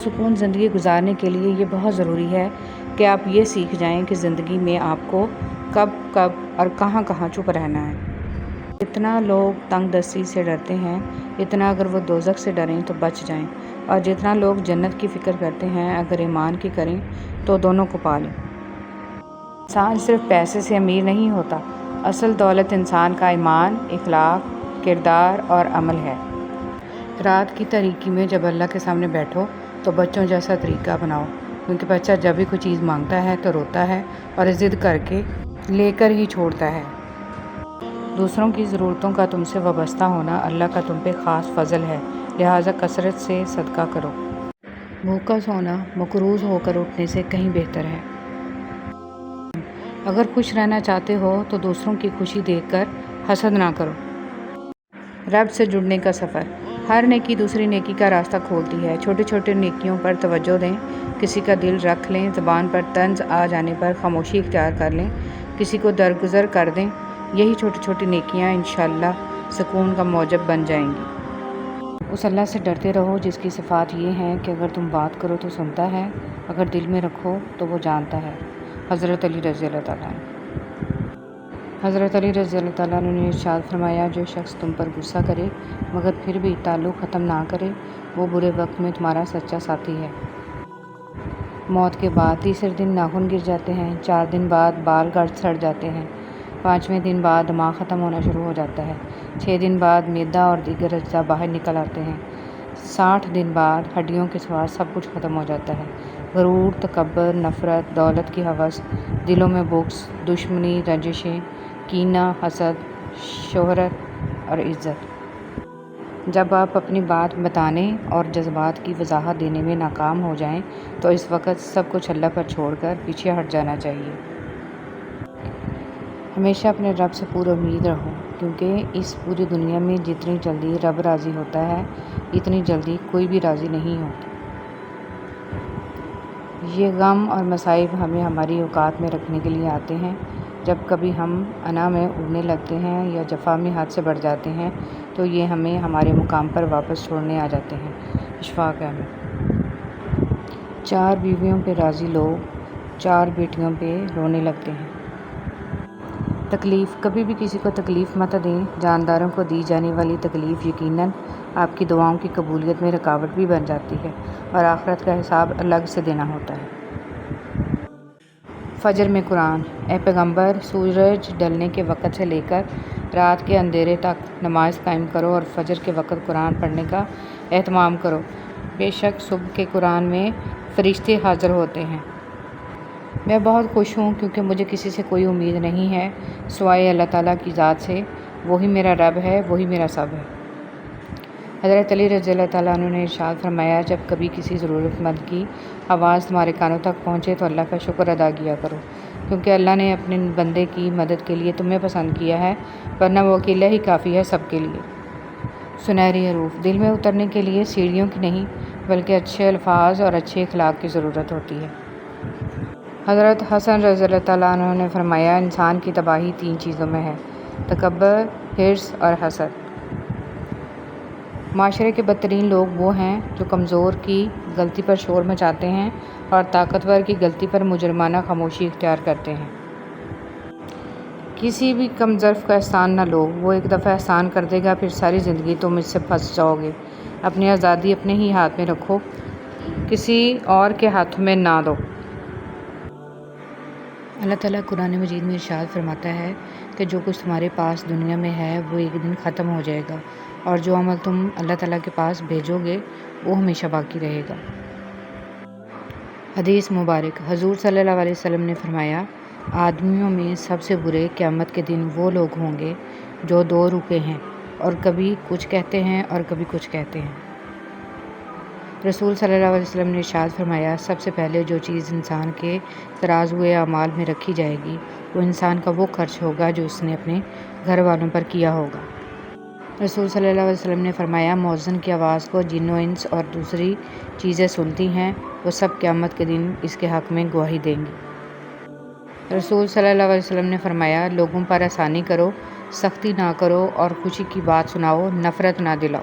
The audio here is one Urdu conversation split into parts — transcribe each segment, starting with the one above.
سکون زندگی گزارنے کے لیے یہ بہت ضروری ہے کہ آپ یہ سیکھ جائیں کہ زندگی میں آپ کو کب کب اور کہاں کہاں چپ رہنا ہے۔ جتنا لوگ تنگ دستی سے ڈرتے ہیں، اتنا اگر وہ دوزخ سے ڈریں تو بچ جائیں، اور جتنا لوگ جنت کی فکر کرتے ہیں اگر ایمان کی کریں تو دونوں کو پا لیں۔ انسان صرف پیسے سے امیر نہیں ہوتا، اصل دولت انسان کا ایمان، اخلاق، کردار اور عمل ہے۔ رات کی تاریکی میں جب اللہ کے سامنے بیٹھو تو بچوں جیسا طریقہ بناؤ، کیونکہ بچہ جب بھی کوئی چیز مانگتا ہے تو روتا ہے اور ضد کر کے لے کر ہی چھوڑتا ہے۔ دوسروں کی ضرورتوں کا تم سے وابستہ ہونا اللہ کا تم پہ خاص فضل ہے، لہٰذا کثرت سے صدقہ کرو۔ بھوکا سونا مقروض ہو کر اٹھنے سے کہیں بہتر ہے۔ اگر خوش رہنا چاہتے ہو تو دوسروں کی خوشی دیکھ کر حسد نہ کرو۔ رب سے جڑنے کا سفر، ہر نیکی دوسری نیکی کا راستہ کھولتی ہے۔ چھوٹے چھوٹے نیکیوں پر توجہ دیں، کسی کا دل رکھ لیں، زبان پر طنز آ جانے پر خاموشی اختیار کر لیں، کسی کو درگزر کر دیں، یہی چھوٹی چھوٹی نیکیاں انشاءاللہ سکون کا موجب بن جائیں گی۔ اس اللہ سے ڈرتے رہو جس کی صفات یہ ہیں کہ اگر تم بات کرو تو سنتا ہے، اگر دل میں رکھو تو وہ جانتا ہے۔ حضرت علی رضی اللہ تعالیٰ عنہ۔ حضرت علی رضی اللہ تعالیٰ عنہ نے ارشاد فرمایا، جو شخص تم پر غصہ کرے مگر پھر بھی تعلق ختم نہ کرے، وہ برے وقت میں تمہارا سچا ساتھی ہے۔ موت کے بعد تیسرے دن ناخن گر جاتے ہیں، 4 دن بعد بال گھٹ سڑ جاتے ہیں، 5ویں دن بعد دماغ ختم ہونا شروع ہو جاتا ہے، 6 دن بعد معدہ اور دیگر اجزاء باہر نکل آتے ہیں، 60 دن بعد ہڈیوں کے سوا سب کچھ ختم ہو جاتا ہے۔ غرور، تکبر، نفرت، دولت کی ہوس، دلوں میں بغض، دشمنی، رنجشیں، کینہ، حسد، شہرت اور عزت۔ جب آپ اپنی بات بتانے اور جذبات کی وضاحت دینے میں ناکام ہو جائیں تو اس وقت سب کچھ اللہ پر چھوڑ کر پیچھے ہٹ جانا چاہیے۔ ہمیشہ اپنے رب سے پورا امید رہو، کیونکہ اس پوری دنیا میں جتنی جلدی رب راضی ہوتا ہے اتنی جلدی کوئی بھی راضی نہیں ہوتا۔ یہ غم اور مصائب ہمیں ہماری اوقات میں رکھنے کے لیے آتے ہیں۔ جب کبھی ہم انا میں اڑنے لگتے ہیں یا جفا میں حد سے بڑھ جاتے ہیں تو یہ ہمیں ہمارے مقام پر واپس چھوڑنے آ جاتے ہیں۔ اشفاق احمد۔ 4 بیویوں پہ راضی لوگ 4 بیٹیوں پہ رونے لگتے ہیں۔ تکلیف، کبھی بھی کسی کو تکلیف مت دیں۔ جانداروں کو دی جانے والی تکلیف یقیناً آپ کی دعاؤں کی قبولیت میں رکاوٹ بھی بن جاتی ہے، اور آخرت کا حساب الگ سے دینا ہوتا ہے۔ فجر میں قرآن۔ اے پیغمبر، سورج ڈھلنے کے وقت سے لے کر رات کے اندھیرے تک نماز قائم کرو اور فجر کے وقت قرآن پڑھنے کا اہتمام کرو، بے شک صبح کے قرآن میں فرشتے حاضر ہوتے ہیں۔ میں بہت خوش ہوں کیونکہ مجھے کسی سے کوئی امید نہیں ہے سوائے اللہ تعالیٰ کی ذات سے، وہی میرا رب ہے، وہی میرا سب ہے۔ حضرت علی رضی اللہ تعالیٰ عنہ نے ارشاد فرمایا، جب کبھی کسی ضرورت مند کی آواز تمہارے کانوں تک پہنچے تو اللہ کا شکر ادا کیا کرو، کیونکہ اللہ نے اپنے بندے کی مدد کے لیے تمہیں پسند کیا ہے، ورنہ وہ اکیلا ہی کافی ہے سب کے لیے۔ سنہری حروف، دل میں اترنے کے لیے سیڑھیوں کی نہیں بلکہ اچھے الفاظ اور اچھے اخلاق کی ضرورت ہوتی ہے۔ حضرت حسن رضی اللہ تعالیٰ عنہ نے فرمایا، انسان کی تباہی 3 چیزوں میں ہے: تکبر، حرص اور حسد۔ معاشرے کے بدترین لوگ وہ ہیں جو کمزور کی غلطی پر شور مچاتے ہیں اور طاقتور کی غلطی پر مجرمانہ خاموشی اختیار کرتے ہیں۔ کسی بھی کم ظرف کا احسان نہ لو، وہ ایک دفعہ احسان کر دے گا، پھر ساری زندگی تم اس سے پھنس جاؤ گے۔ اپنی آزادی اپنے ہی ہاتھ میں رکھو، کسی اور کے ہاتھوں میں نہ دو۔ اللہ تعالیٰ قرآن مجید میں ارشاد فرماتا ہے کہ جو کچھ تمہارے پاس دنیا میں ہے وہ ایک دن ختم ہو جائے گا، اور جو عمل تم اللہ تعالیٰ کے پاس بھیجو گے وہ ہمیشہ باقی رہے گا۔ حدیث مبارک، حضور صلی اللہ علیہ وسلم نے فرمایا، آدمیوں میں سب سے برے قیامت کے دن وہ لوگ ہوں گے جو 2 روپے ہیں اور کبھی کچھ کہتے ہیں اور کبھی کچھ کہتے ہیں۔ رسول صلی اللہ علیہ وسلم نے ارشاد فرمایا، سب سے پہلے جو چیز انسان کے ترازوئے اعمال میں رکھی جائے گی وہ انسان کا وہ خرچ ہوگا جو اس نے اپنے گھر والوں پر کیا ہوگا۔ رسول صلی اللہ علیہ وسلم نے فرمایا، مؤذن کی آواز کو جن و انس اور دوسری چیزیں سنتی ہیں، وہ سب قیامت کے دن اس کے حق میں گواہی دیں گی۔ رسول صلی اللہ علیہ وسلم نے فرمایا، لوگوں پر آسانی کرو، سختی نہ کرو اور خوشی کی بات سناؤ، نفرت نہ دلاؤ۔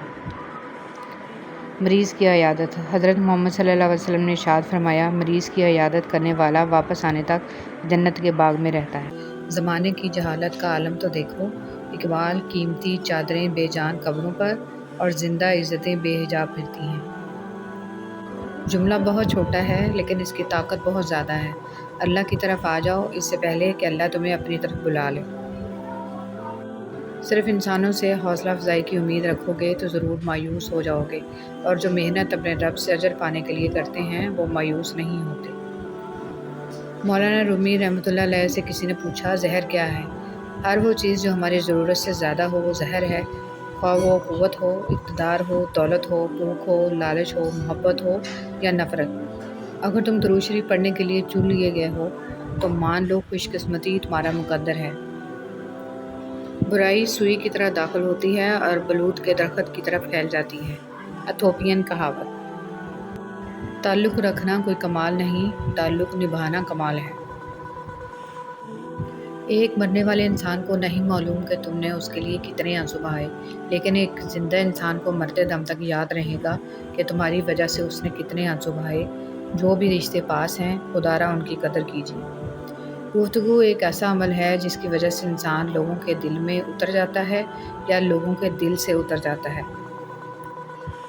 مریض کی عیادت۔ حضرت محمد صلی اللہ علیہ وسلم نے ارشاد فرمایا، مریض کی عیادت کرنے والا واپس آنے تک جنت کے باغ میں رہتا ہے۔ زمانے کی جہالت کا عالم تو دیکھو۔ اقبال، قیمتی چادریں بے جان قبروں پر اور زندہ عزتیں بے حجاب پھرتی ہیں۔ جملہ بہت چھوٹا ہے لیکن اس کی طاقت بہت زیادہ ہے۔ اللہ کی طرف آ جاؤ اس سے پہلے کہ اللہ تمہیں اپنی طرف بلا لے۔ صرف انسانوں سے حوصلہ افزائی کی امید رکھو گے تو ضرور مایوس ہو جاؤ گے، اور جو محنت اپنے رب سے اجر پانے کے لیے کرتے ہیں وہ مایوس نہیں ہوتے۔ مولانا رومی رحمۃ اللہ علیہ سے کسی نے پوچھا، زہر کیا ہے؟ ہر وہ چیز جو ہماری ضرورت سے زیادہ ہو وہ زہر ہے، خواہ وہ قوت ہو، اقتدار ہو، دولت ہو، بھوک ہو، لالچ ہو، محبت ہو یا نفرت۔ اگر تم درود شریف پڑھنے کے لیے چن لیے گئے ہو تو مان لو خوش قسمتی تمہارا مقدر ہے۔ برائی سوئی کی طرح داخل ہوتی ہے اور بلوط کے درخت کی طرف پھیل جاتی ہے۔ ایتھوپین کہاوت۔ تعلق رکھنا کوئی کمال نہیں، تعلق نبھانا کمال ہے۔ ایک مرنے والے انسان کو نہیں معلوم کہ تم نے اس کے لیے کتنے آنسو بہائے، لیکن ایک زندہ انسان کو مرتے دم تک یاد رہے گا کہ تمہاری وجہ سے اس نے کتنے آنسو بہائے۔ جو بھی رشتے پاس ہیں خدا را ان کی قدر کیجیے۔ گفتگو ایک ایسا عمل ہے جس کی وجہ سے انسان لوگوں کے دل میں اتر جاتا ہے یا لوگوں کے دل سے اتر جاتا ہے۔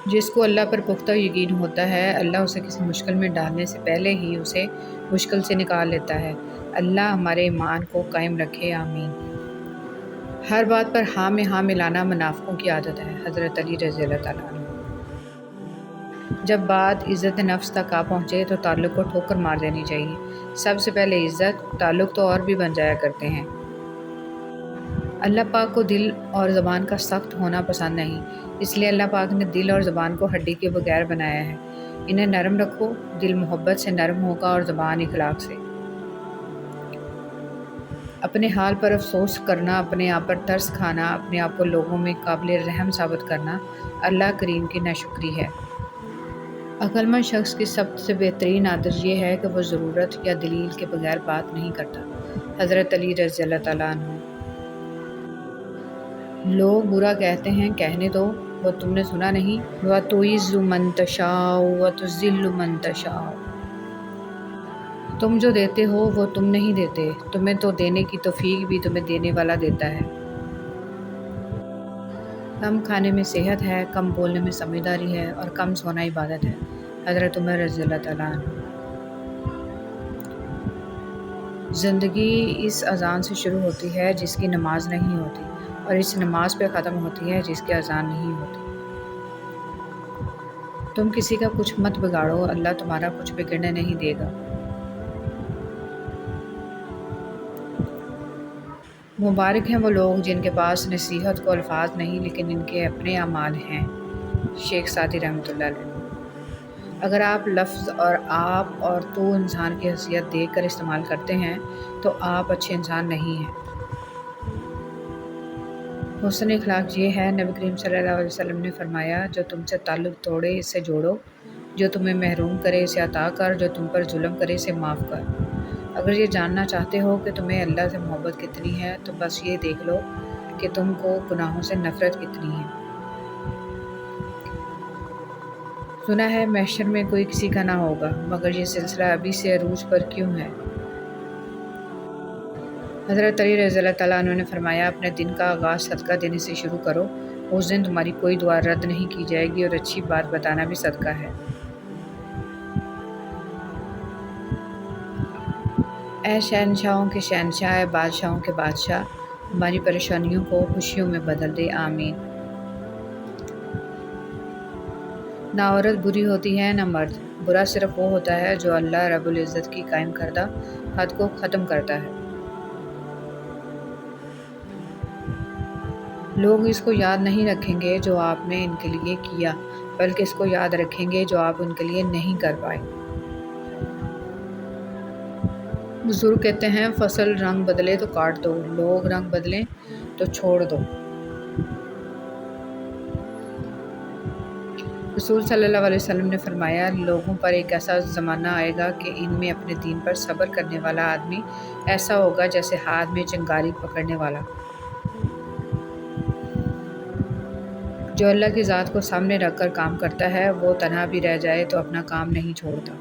جس کو اللہ پر پختہ یقین ہوتا ہے، اللہ اسے کسی مشکل میں ڈالنے سے پہلے ہی اسے مشکل سے نکال لیتا ہے۔ اللہ ہمارے ایمان کو قائم رکھے، آمین۔ ہر بات پر ہاں میں ہاں ملانا منافقوں کی عادت ہے۔ حضرت علی رضی اللہ تعالیٰ عنہ۔ جب بات عزت نفس تک آ پہنچے تو تعلق کو ٹھوکر مار دینی چاہیے۔ سب سے پہلے عزت، تعلق تو اور بھی بن جایا کرتے ہیں۔ اللہ پاک کو دل اور زبان کا سخت ہونا پسند نہیں، اس لیے اللہ پاک نے دل اور زبان کو ہڈی کے بغیر بنایا ہے۔ انہیں نرم رکھو، دل محبت سے نرم ہوگا اور زبان اخلاق سے۔ اپنے حال پر افسوس کرنا، اپنے آپ پر ترس کھانا، اپنے آپ کو لوگوں میں قابل رحم ثابت کرنا اللہ کریم کی ناشکری ہے۔ عقل مند شخص کی سب سے بہترین عادت یہ ہے کہ وہ ضرورت یا دلیل کے بغیر بات نہیں کرتا۔ حضرت علی رضی اللہ تعالیٰ عنہ۔ لوگ برا کہتے ہیں، کہنے دو، وہ تم نے سنا نہیں؟ وَتُعِزُّ مَن تَشَاءُ وَتُذِلُّ مَن تَشَاءُ۔ تم جو دیتے ہو وہ تم نہیں دیتے، تمہیں تو دینے کی توفیق بھی تمہیں دینے والا دیتا ہے۔ کم کھانے میں صحت ہے، کم بولنے میں سمجھداری ہے اور کم سونا عبادت ہے۔ حضرت عمر رضی اللہ تعالیٰ عنہ۔ زندگی اس اذان سے شروع ہوتی ہے جس کی نماز نہیں ہوتی، اور اس نماز پہ ختم ہوتی ہے جس کی اذان نہیں ہوتی۔ تم کسی کا کچھ مت بگاڑو، اللہ تمہارا کچھ بگڑنے نہیں دے گا۔ مبارک ہیں وہ لوگ جن کے پاس نصیحت کو الفاظ نہیں لیکن ان کے اپنے اعمال ہیں۔ شیخ سعدی رحمۃ اللہ علیہ۔ اگر آپ لفظ اور آپ اور تو انسان کی حیثیت دیکھ کر استعمال کرتے ہیں تو آپ اچھے انسان نہیں ہیں۔ حسن اخلاق یہ ہے، نبی کریم صلی اللہ علیہ وسلم نے فرمایا، جو تم سے تعلق توڑے اس سے جوڑو، جو تمہیں محروم کرے اسے عطا کر، جو تم پر ظلم کرے اسے معاف کر۔ اگر یہ جاننا چاہتے ہو کہ تمہیں اللہ سے محبت کتنی ہے تو بس یہ دیکھ لو کہ تم کو گناہوں سے نفرت کتنی ہے۔ سنا ہے محشر میں کوئی کسی کا نہ ہوگا، مگر یہ سلسلہ ابھی سے عروج پر کیوں ہے؟ حضرت علی رضی اللہ تعالیٰ عنہ نے فرمایا، اپنے دن کا آغاز صدقہ دینے سے شروع کرو، اس دن تمہاری کوئی دعا رد نہیں کی جائے گی اور اچھی بات بتانا بھی صدقہ ہے۔ اے شہنشاہوں کے شہنشاہ، اے بادشاہوں کے بادشاہ، ہماری پریشانیوں کو خوشیوں میں بدل دے، آمین۔ نہ عورت بری ہوتی ہے نہ مرد، برا صرف وہ ہوتا ہے جو اللہ رب العزت کی قائم کردہ حد کو ختم کرتا ہے۔ لوگ اس کو یاد نہیں رکھیں گے جو آپ نے ان کے لیے کیا، بلکہ اس کو یاد رکھیں گے جو آپ ان کے لیے نہیں کر پائے۔ بزرگ کہتے ہیں، فصل رنگ بدلے تو کاٹ دو، لوگ رنگ بدلیں تو چھوڑ دو۔ رسول صلی اللہ علیہ وسلم نے فرمایا، لوگوں پر ایک ایسا زمانہ آئے گا کہ ان میں اپنے دین پر صبر کرنے والا آدمی ایسا ہوگا جیسے ہاتھ میں چنگاری پکڑنے والا۔ جو اللہ کی ذات کو سامنے رکھ کر کام کرتا ہے وہ تنہا بھی رہ جائے تو اپنا کام نہیں چھوڑتا۔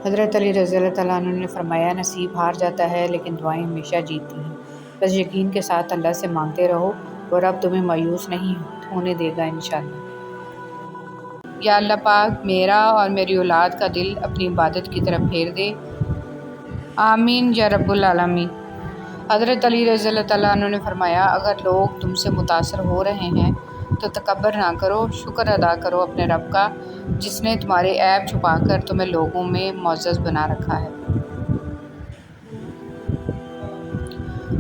حضرت علی رضی اللہ تعالیٰ عنہ نے فرمایا، نصیب ہار جاتا ہے لیکن دعائیں ہمیشہ جیتتی ہیں۔ بس یقین کے ساتھ اللہ سے مانگتے رہو، وہ رب تمہیں مایوس نہیں ہونے دے گا انشاءاللہ۔ یا اللہ پاک میرا اور میری اولاد کا دل اپنی عبادت کی طرف پھیر دے، آمین یا رب العالمین۔ حضرت علی رضی اللہ تعالیٰ عنہ نے فرمایا، اگر لوگ تم سے متاثر ہو رہے ہیں تو تکبر نہ کرو، شکر ادا کرو اپنے رب کا جس نے تمہارے عیب چھپا کر تمہیں لوگوں میں معزز بنا رکھا ہے۔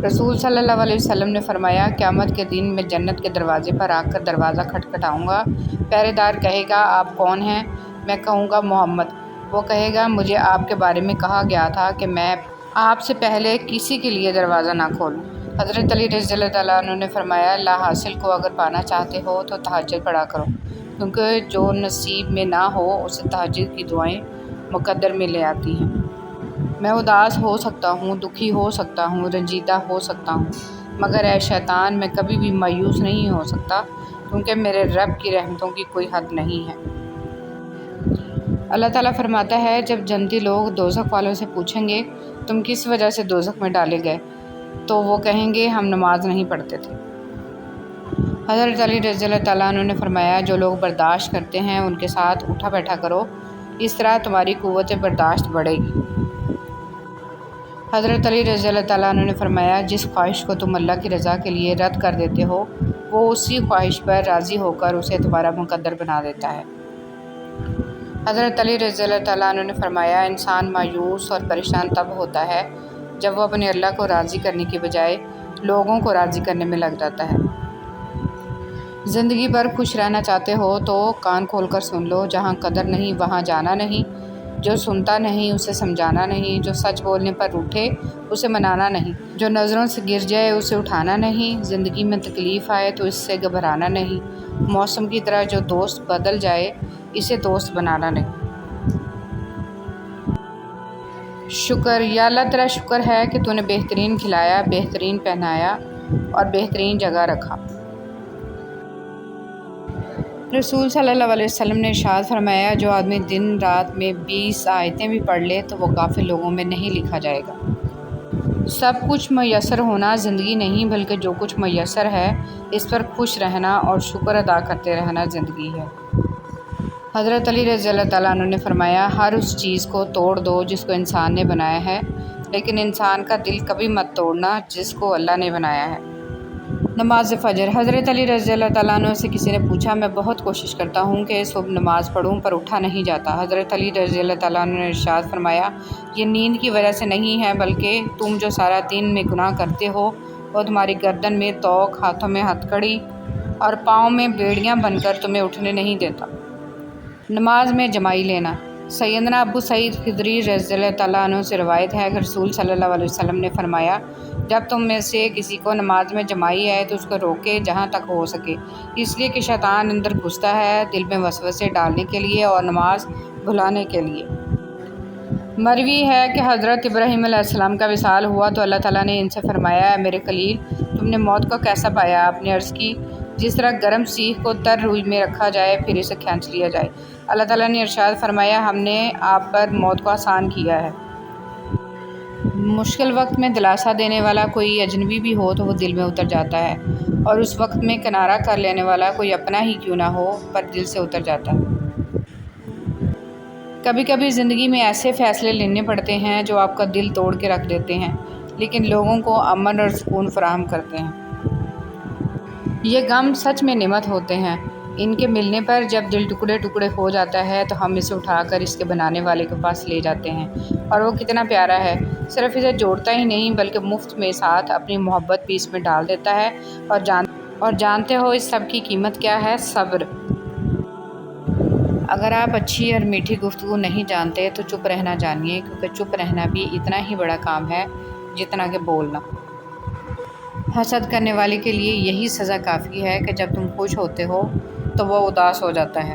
رسول صلی اللہ علیہ وسلم نے فرمایا، قیامت کے دن میں جنت کے دروازے پر آ کر دروازہ کھٹکھٹاؤں گا، پہرے دار کہے گا آپ کون ہیں؟ میں کہوں گا محمد۔ وہ کہے گا مجھے آپ کے بارے میں کہا گیا تھا کہ میں آپ سے پہلے کسی کے لیے دروازہ نہ کھولوں۔ حضرت علی رضی اللہ تعالیٰ عنہ نے فرمایا، لا حاصل کو اگر پانا چاہتے ہو تو تہجد پڑھا کرو، کیونکہ جو نصیب میں نہ ہو اسے تہجد کی دعائیں مقدر میں لے آتی ہیں۔ میں اداس ہو سکتا ہوں، دکھی ہو سکتا ہوں، رنجیدہ ہو سکتا ہوں، مگر اے شیطان میں کبھی بھی مایوس نہیں ہو سکتا، کیونکہ میرے رب کی رحمتوں کی کوئی حد نہیں ہے۔ اللہ تعالیٰ فرماتا ہے، جب جنتی لوگ دوزخ والوں سے پوچھیں گے تم کس وجہ سے دوزخ میں ڈالے گئے تو وہ کہیں گے ہم نماز نہیں پڑھتے تھے۔ حضرت علی رضی اللہ تعالیٰ عنہ نے فرمایا، جو لوگ برداشت کرتے ہیں ان کے ساتھ اٹھا بیٹھا کرو، اس طرح تمہاری قوت برداشت بڑھے گی۔ حضرت علی رضی اللہ تعالیٰ عنہ نے فرمایا، جس خواہش کو تم اللہ کی رضا کے لیے رد کر دیتے ہو وہ اسی خواہش پر راضی ہو کر اسے تمہارا مقدر بنا دیتا ہے۔ حضرت علی رضی اللہ تعالیٰ عنہ نے فرمایا، انسان مایوس اور پریشان تب ہوتا ہے جب وہ اپنے اللہ کو راضی کرنے کی بجائے لوگوں کو راضی کرنے میں لگ جاتا ہے۔ زندگی بھر خوش رہنا چاہتے ہو تو کان کھول کر سن لو، جہاں قدر نہیں وہاں جانا نہیں، جو سنتا نہیں اسے سمجھانا نہیں، جو سچ بولنے پر روٹھے اسے منانا نہیں، جو نظروں سے گر جائے اسے اٹھانا نہیں، زندگی میں تکلیف آئے تو اس سے گھبرانا نہیں، موسم کی طرح جو دوست بدل جائے اسے دوست بنانا نہیں۔ شکر، یا اللہ تیرا شکر ہے کہ تو نے بہترین کھلایا، بہترین پہنایا اور بہترین جگہ رکھا۔ رسول صلی اللہ علیہ وسلم نے ارشاد فرمایا، جو آدمی دن رات میں 20 آیتیں بھی پڑھ لے تو وہ غافل لوگوں میں نہیں لکھا جائے گا۔ سب کچھ میسر ہونا زندگی نہیں بلکہ جو کچھ میسر ہے اس پر خوش رہنا اور شکر ادا کرتے رہنا زندگی ہے۔ حضرت علی رضی اللہ تعالیٰ عنہ نے فرمایا، ہر اس چیز کو توڑ دو جس کو انسان نے بنایا ہے، لیکن انسان کا دل کبھی مت توڑنا جس کو اللہ نے بنایا ہے۔ نماز فجر۔ حضرت علی رضی اللہ تعالیٰ عنہ سے کسی نے پوچھا، میں بہت کوشش کرتا ہوں کہ صبح نماز پڑھوں پر اٹھا نہیں جاتا۔ حضرت علی رضی اللہ تعالیٰ عنہ نے ارشاد فرمایا، یہ نیند کی وجہ سے نہیں ہے بلکہ تم جو سارا دن میں گناہ کرتے ہو وہ تمہاری گردن میں توق، ہاتھوں میں ہتھکڑی اور پاؤں میں بیڑیاں بن کر تمہیں اٹھنے نہیں دیتا۔ نماز میں جمائی لینا۔ سیدنا ابو سعید خدری رضی اللہ تعالیٰ عنہ سے روایت ہے کہ رسول صلی اللہ علیہ وسلم نے فرمایا، جب تم میں سے کسی کو نماز میں جمائی ہے تو اس کو روکے جہاں تک ہو سکے، اس لیے کہ شیطان اندر گھستا ہے دل میں وسوسے ڈالنے کے لیے اور نماز بھلانے کے لیے۔ مروی ہے کہ حضرت ابراہیم علیہ السلام کا وصال ہوا تو اللہ تعالیٰ نے ان سے فرمایا، اے میرے خلیل، تم نے موت کو کیسا پایا؟ آپ نے عرض کی، جس طرح گرم سیخ کو تر روئی میں رکھا جائے پھر اسے کھینچ لیا جائے۔ اللہ تعالیٰ نے ارشاد فرمایا، ہم نے آپ پر موت کو آسان کیا ہے۔ مشکل وقت میں دلاسا دینے والا کوئی اجنبی بھی ہو تو وہ دل میں اتر جاتا ہے، اور اس وقت میں کنارہ کر لینے والا کوئی اپنا ہی کیوں نہ ہو پر دل سے اتر جاتا ہے۔ کبھی کبھی زندگی میں ایسے فیصلے لینے پڑتے ہیں جو آپ کا دل توڑ کے رکھ دیتے ہیں لیکن لوگوں کو امن اور سکون فراہم کرتے ہیں۔ یہ غم سچ میں نعمت ہوتے ہیں، ان کے ملنے پر جب دل ٹکڑے ٹکڑے ہو جاتا ہے تو ہم اسے اٹھا کر اس کے بنانے والے کے پاس لے جاتے ہیں، اور وہ کتنا پیارا ہے، صرف اسے جوڑتا ہی نہیں بلکہ مفت میں ساتھ اپنی محبت بھی اس میں ڈال دیتا ہے۔ اور جانتے ہو اس سب کی قیمت کیا ہے؟ صبر۔ اگر آپ اچھی اور میٹھی گفتگو نہیں جانتے تو چپ رہنا جانیے، کیونکہ چپ رہنا بھی اتنا ہی بڑا کام ہے جتنا کہ بولنا۔ حسد کرنے والے کے لیے یہی سزا کافی ہے کہ جب تم خوش ہوتے ہو تو وہ اداس ہو جاتا ہے۔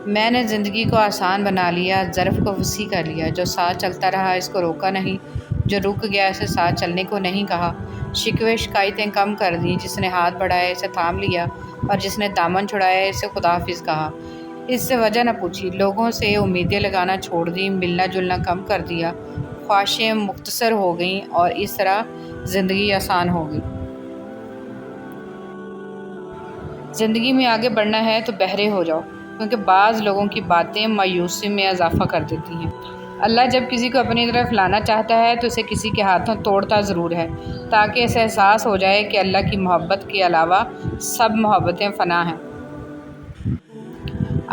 میں نے زندگی کو آسان بنا لیا، ظرف کو وسیع کر لیا، جو ساتھ چلتا رہا اس کو روکا نہیں، جو رک گیا اسے ساتھ چلنے کو نہیں کہا، شکوے شکایتیں کم کر دیں، جس نے ہاتھ بڑھایا اسے تھام لیا اور جس نے دامن چھڑایا اسے خداحافظ کہا، اس سے وجہ نہ پوچھی، لوگوں سے امیدیں لگانا چھوڑ دی، ملنا جلنا کم کر دیا، خواہشیں مختصر ہو گئیں اور اس طرح زندگی آسان ہو گئی۔ زندگی میں آگے بڑھنا ہے تو بہرے ہو جاؤ، کیونکہ بعض لوگوں کی باتیں مایوسی میں اضافہ کر دیتی ہیں۔ اللہ جب کسی کو اپنی طرف لانا چاہتا ہے تو اسے کسی کے ہاتھوں توڑتا ضرور ہے، تاکہ اسے احساس ہو جائے کہ اللہ کی محبت کے علاوہ سب محبتیں فنا ہیں۔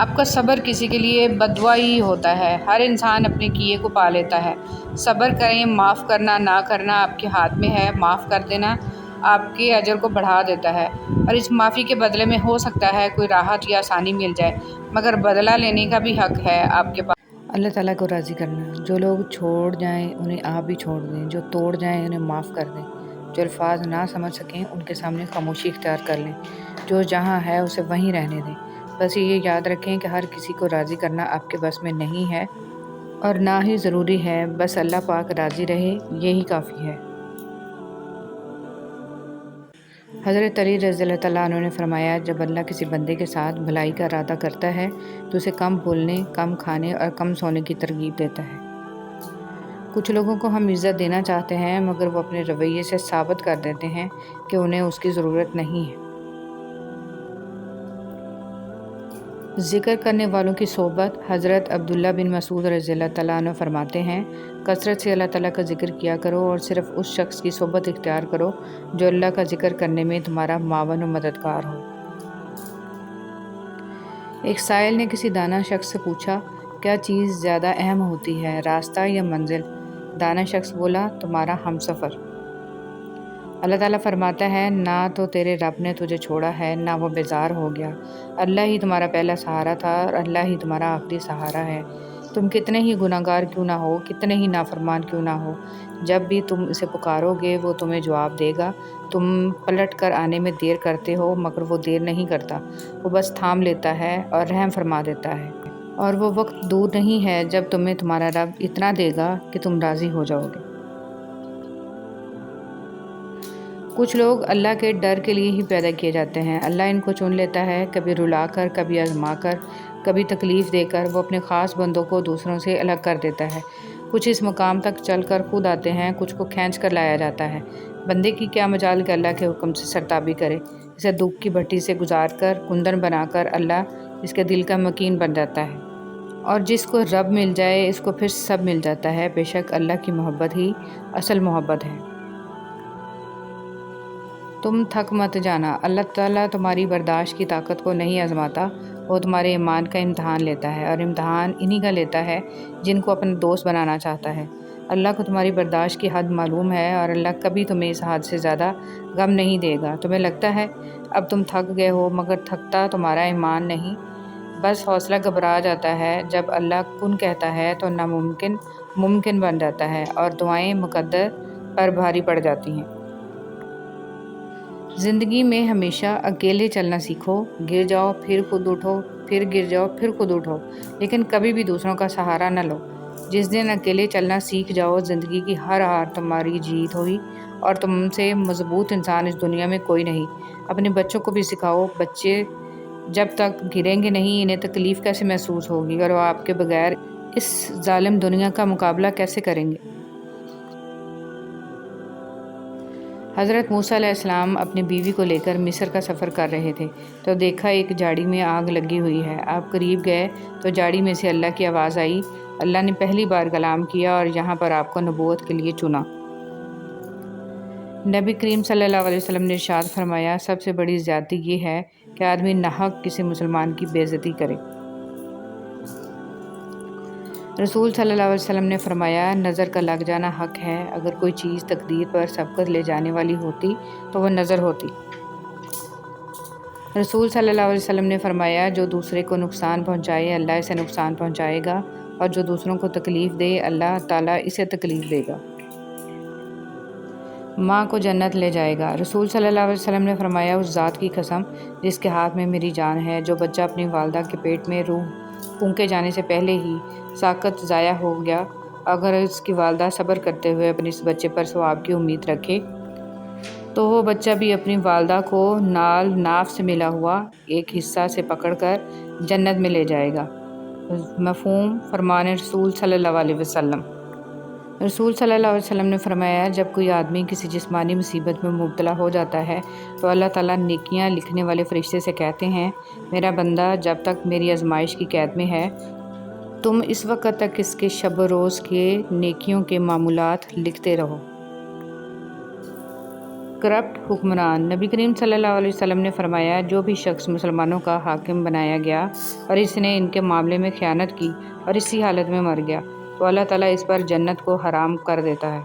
آپ کا صبر کسی کے لیے بددعا ہی ہوتا ہے، ہر انسان اپنے کیے کو پا لیتا ہے۔ صبر کریں، معاف کرنا نہ کرنا آپ کے ہاتھ میں ہے، معاف کر دینا آپ کے اجر کو بڑھا دیتا ہے، اور اس معافی کے بدلے میں ہو سکتا ہے کوئی راحت یا آسانی مل جائے، مگر بدلہ لینے کا بھی حق ہے آپ کے پاس۔ اللہ تعالیٰ کو راضی کرنا، جو لوگ چھوڑ جائیں انہیں آپ بھی چھوڑ دیں، جو توڑ جائیں انہیں معاف کر دیں، جو الفاظ نہ سمجھ سکیں ان کے سامنے خاموشی اختیار کر لیں، جو جہاں ہے اسے وہیں رہنے دیں۔ بس یہ یاد رکھیں کہ ہر کسی کو راضی کرنا آپ کے بس میں نہیں ہے اور نہ ہی ضروری ہے، بس اللہ پاک راضی رہے یہی کافی ہے۔ حضرت علی رضی اللہ تعالیٰ عنہ نے فرمایا، جب اللہ کسی بندے کے ساتھ بھلائی کا ارادہ کرتا ہے تو اسے کم بولنے، کم کھانے اور کم سونے کی ترغیب دیتا ہے۔ کچھ لوگوں کو ہم عزت دینا چاہتے ہیں مگر وہ اپنے رویے سے ثابت کر دیتے ہیں کہ انہیں اس کی ضرورت نہیں ہے۔ ذکر کرنے والوں کی صحبت۔ حضرت عبداللہ بن مسعود رضی اللہ تعالیٰ عنہ فرماتے ہیں، کثرت سے اللہ تعالیٰ کا ذکر کیا کرو اور صرف اس شخص کی صحبت اختیار کرو جو اللہ کا ذکر کرنے میں تمہارا معاون و مددگار ہو۔ ایک سائل نے کسی دانا شخص سے پوچھا، کیا چیز زیادہ اہم ہوتی ہے، راستہ یا منزل؟ دانا شخص بولا، تمہارا ہمسفر۔ اللہ تعالیٰ فرماتا ہے، نہ تو تیرے رب نے تجھے چھوڑا ہے نہ وہ بیزار ہو گیا، اللہ ہی تمہارا پہلا سہارا تھا اور اللہ ہی تمہارا آخری سہارا ہے۔ تم کتنے ہی گناہ گار کیوں نہ ہو، کتنے ہی نافرمان کیوں نہ ہو، جب بھی تم اسے پکارو گے وہ تمہیں جواب دے گا۔ تم پلٹ کر آنے میں دیر کرتے ہو مگر وہ دیر نہیں کرتا، وہ بس تھام لیتا ہے اور رحم فرما دیتا ہے، اور وہ وقت دور نہیں ہے جب تمہیں تمہارا رب اتنا دے گا کہ تم راضی ہو جاؤ گے۔ کچھ لوگ اللہ کے ڈر کے لیے ہی پیدا کیے جاتے ہیں، اللہ ان کو چن لیتا ہے، کبھی رلا کر، کبھی آزما کر، کبھی تکلیف دے کر، وہ اپنے خاص بندوں کو دوسروں سے الگ کر دیتا ہے۔ کچھ اس مقام تک چل کر خود آتے ہیں، کچھ کو کھینچ کر لایا جاتا ہے۔ بندے کی کیا مجال کہ اللہ کے حکم سے سرتابی کرے، اسے دکھ کی بھٹی سے گزار کر، کندن بنا کر اللہ اس کے دل کا مکین بن جاتا ہے، اور جس کو رب مل جائے اس کو پھر سب مل جاتا ہے۔ بے شک اللہ کی محبت ہی اصل محبت ہے۔ تم تھک مت جانا، اللہ تعالیٰ تمہاری برداشت کی طاقت کو نہیں آزماتا، وہ تمہارے ایمان کا امتحان لیتا ہے، اور امتحان انہی کا لیتا ہے جن کو اپنا دوست بنانا چاہتا ہے۔ اللہ کو تمہاری برداشت کی حد معلوم ہے، اور اللہ کبھی تمہیں اس حد سے زیادہ غم نہیں دے گا۔ تمہیں لگتا ہے اب تم تھک گئے ہو، مگر تھکتا تمہارا ایمان نہیں، بس حوصلہ گھبرا جاتا ہے۔ جب اللہ کن کہتا ہے تو ناممکن ممکن بن جاتا ہے، اور دعائیں مقدر پر بھاری پڑ جاتی ہیں۔ زندگی میں ہمیشہ اکیلے چلنا سیکھو، گر جاؤ پھر خود اٹھو، پھر گر جاؤ پھر خود اٹھو، لیکن کبھی بھی دوسروں کا سہارا نہ لو۔ جس دن اکیلے چلنا سیکھ جاؤ، زندگی کی ہر ہار تمہاری جیت ہوئی، اور تم سے مضبوط انسان اس دنیا میں کوئی نہیں۔ اپنے بچوں کو بھی سکھاؤ، بچے جب تک گریں گے نہیں انہیں تکلیف کیسے محسوس ہوگی، اور وہ آپ کے بغیر اس ظالم دنیا کا مقابلہ کیسے کریں گے۔ حضرت موسیٰ علیہ السلام اپنی بیوی کو لے کر مصر کا سفر کر رہے تھے تو دیکھا ایک جھاڑی میں آگ لگی ہوئی ہے۔ آپ قریب گئے تو جھاڑی میں سے اللہ کی آواز آئی، اللہ نے پہلی بار کلام کیا اور یہاں پر آپ کو نبوت کے لیے چنا۔ نبی کریم صلی اللہ علیہ وسلم نے ارشاد فرمایا، سب سے بڑی زیادتی یہ ہے کہ آدمی ناحق کسی مسلمان کی بے عزتی کرے۔ رسول صلی اللہ علیہ وسلم نے فرمایا، نظر کا لگ جانا حق ہے، اگر کوئی چیز تقدیر پر سبقت لے جانے والی ہوتی تو وہ نظر ہوتی۔ رسول صلی اللہ علیہ وسلم نے فرمایا، جو دوسرے کو نقصان پہنچائے اللہ اسے نقصان پہنچائے گا، اور جو دوسروں کو تکلیف دے اللہ تعالیٰ اسے تکلیف دے گا۔ ماں کو جنت لے جائے گا۔ رسول صلی اللہ علیہ وسلم نے فرمایا، اس ذات کی قسم جس کے ہاتھ میں میری جان ہے، جو بچہ اپنی والدہ کے پیٹ میں روح پھونکے جانے سے پہلے ہی ساقط ضائع ہو گیا، اگر اس کی والدہ صبر کرتے ہوئے اپنے اس بچے پر ثواب کی امید رکھے تو وہ بچہ بھی اپنی والدہ کو ناف سے ملا ہوا ایک حصہ سے پکڑ کر جنت میں لے جائے گا۔ مفہوم فرمان رسول صلی اللہ علیہ وسلم۔ رسول صلی اللہ علیہ وسلم نے فرمایا، جب کوئی آدمی کسی جسمانی مصیبت میں مبتلا ہو جاتا ہے تو اللہ تعالیٰ نیکیاں لکھنے والے فرشتے سے کہتے ہیں، میرا بندہ جب تک میری آزمائش کی قید میں ہے تم اس وقت تک اس کے شب و روز کے نیکیوں کے معمولات لکھتے رہو۔ کرپٹ حکمران۔ نبی کریم صلی اللہ علیہ وسلم نے فرمایا، جو بھی شخص مسلمانوں کا حاکم بنایا گیا اور اس نے ان کے معاملے میں خیانت کی اور اسی حالت میں مر گیا تو اللہ تعالیٰ اس پر جنت کو حرام کر دیتا ہے۔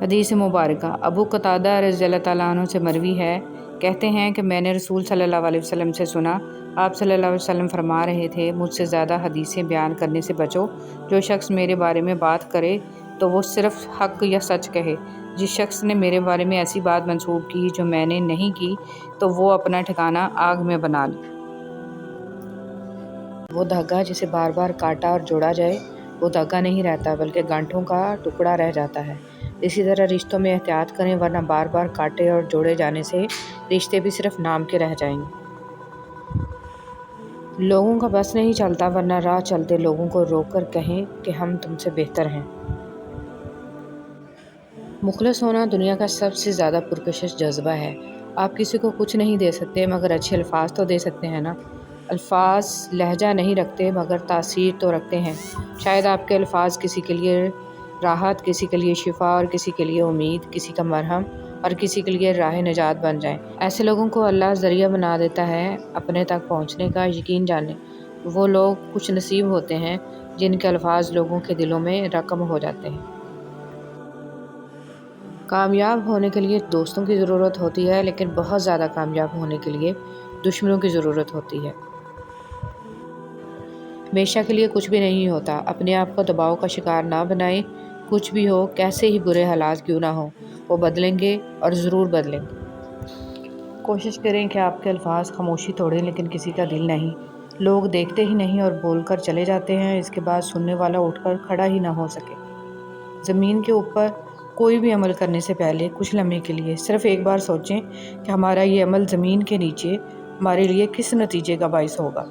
حدیث مبارکہ۔ ابو قتادہ رضی اللہ تعالیٰ عنہ سے مروی ہے، کہتے ہیں کہ میں نے رسول صلی اللہ علیہ وسلم سے سنا، آپ صلی اللہ علیہ وسلم فرما رہے تھے، مجھ سے زیادہ حدیثیں بیان کرنے سے بچو، جو شخص میرے بارے میں بات کرے تو وہ صرف حق یا سچ کہے، جس شخص نے میرے بارے میں ایسی بات منسوب کی جو میں نے نہیں کی تو وہ اپنا ٹھکانہ آگ میں بنا لے۔ وہ دھاگا جسے بار بار کاٹا اور جوڑا جائے وہ دھاگا نہیں رہتا بلکہ گانٹھوں کا ٹکڑا رہ جاتا ہے۔ اسی طرح رشتوں میں احتیاط کریں، ورنہ بار بار کاٹے اور جوڑے جانے سے رشتے بھی صرف نام کے رہ جائیں گے۔ لوگوں کا بس نہیں چلتا، ورنہ راہ چلتے لوگوں کو روک کر کہیں کہ ہم تم سے بہتر ہیں۔ مخلص ہونا دنیا کا سب سے زیادہ پرکشش جذبہ ہے۔ آپ کسی کو کچھ نہیں دے سکتے مگر اچھے الفاظ تو دے سکتے ہیں نا۔ الفاظ لہجہ نہیں رکھتے مگر تاثیر تو رکھتے ہیں۔ شاید آپ کے الفاظ کسی کے لیے راحت، کسی کے لیے شفا اور کسی کے لیے امید، کسی کا مرہم اور کسی کے لیے راہ نجات بن جائیں۔ ایسے لوگوں کو اللہ ذریعہ بنا دیتا ہے اپنے تک پہنچنے کا۔ یقین جانیں وہ لوگ خوش نصیب ہوتے ہیں جن کے الفاظ لوگوں کے دلوں میں رقم ہو جاتے ہیں۔ کامیاب ہونے کے لیے دوستوں کی ضرورت ہوتی ہے، لیکن بہت زیادہ کامیاب ہونے کے لیے دشمنوں کی ضرورت ہوتی ہے۔ ہمیشہ کے لیے کچھ بھی نہیں ہوتا۔ اپنے آپ کو دباؤ کا شکار نہ بنائیں۔ کچھ بھی ہو، کیسے ہی برے حالات کیوں نہ ہوں، وہ بدلیں گے اور ضرور بدلیں گے۔ کوشش کریں کہ آپ کے الفاظ خاموشی توڑیں لیکن کسی کا دل نہیں۔ لوگ دیکھتے ہی نہیں اور بول کر چلے جاتے ہیں، اس کے بعد سننے والا اٹھ کر کھڑا ہی نہ ہو سکے۔ زمین کے اوپر کوئی بھی عمل کرنے سے پہلے کچھ لمحے کے لیے صرف ایک بار سوچیں کہ ہمارا یہ عمل زمین کے نیچے ہمارے لیے کس نتیجے کا باعث ہوگا۔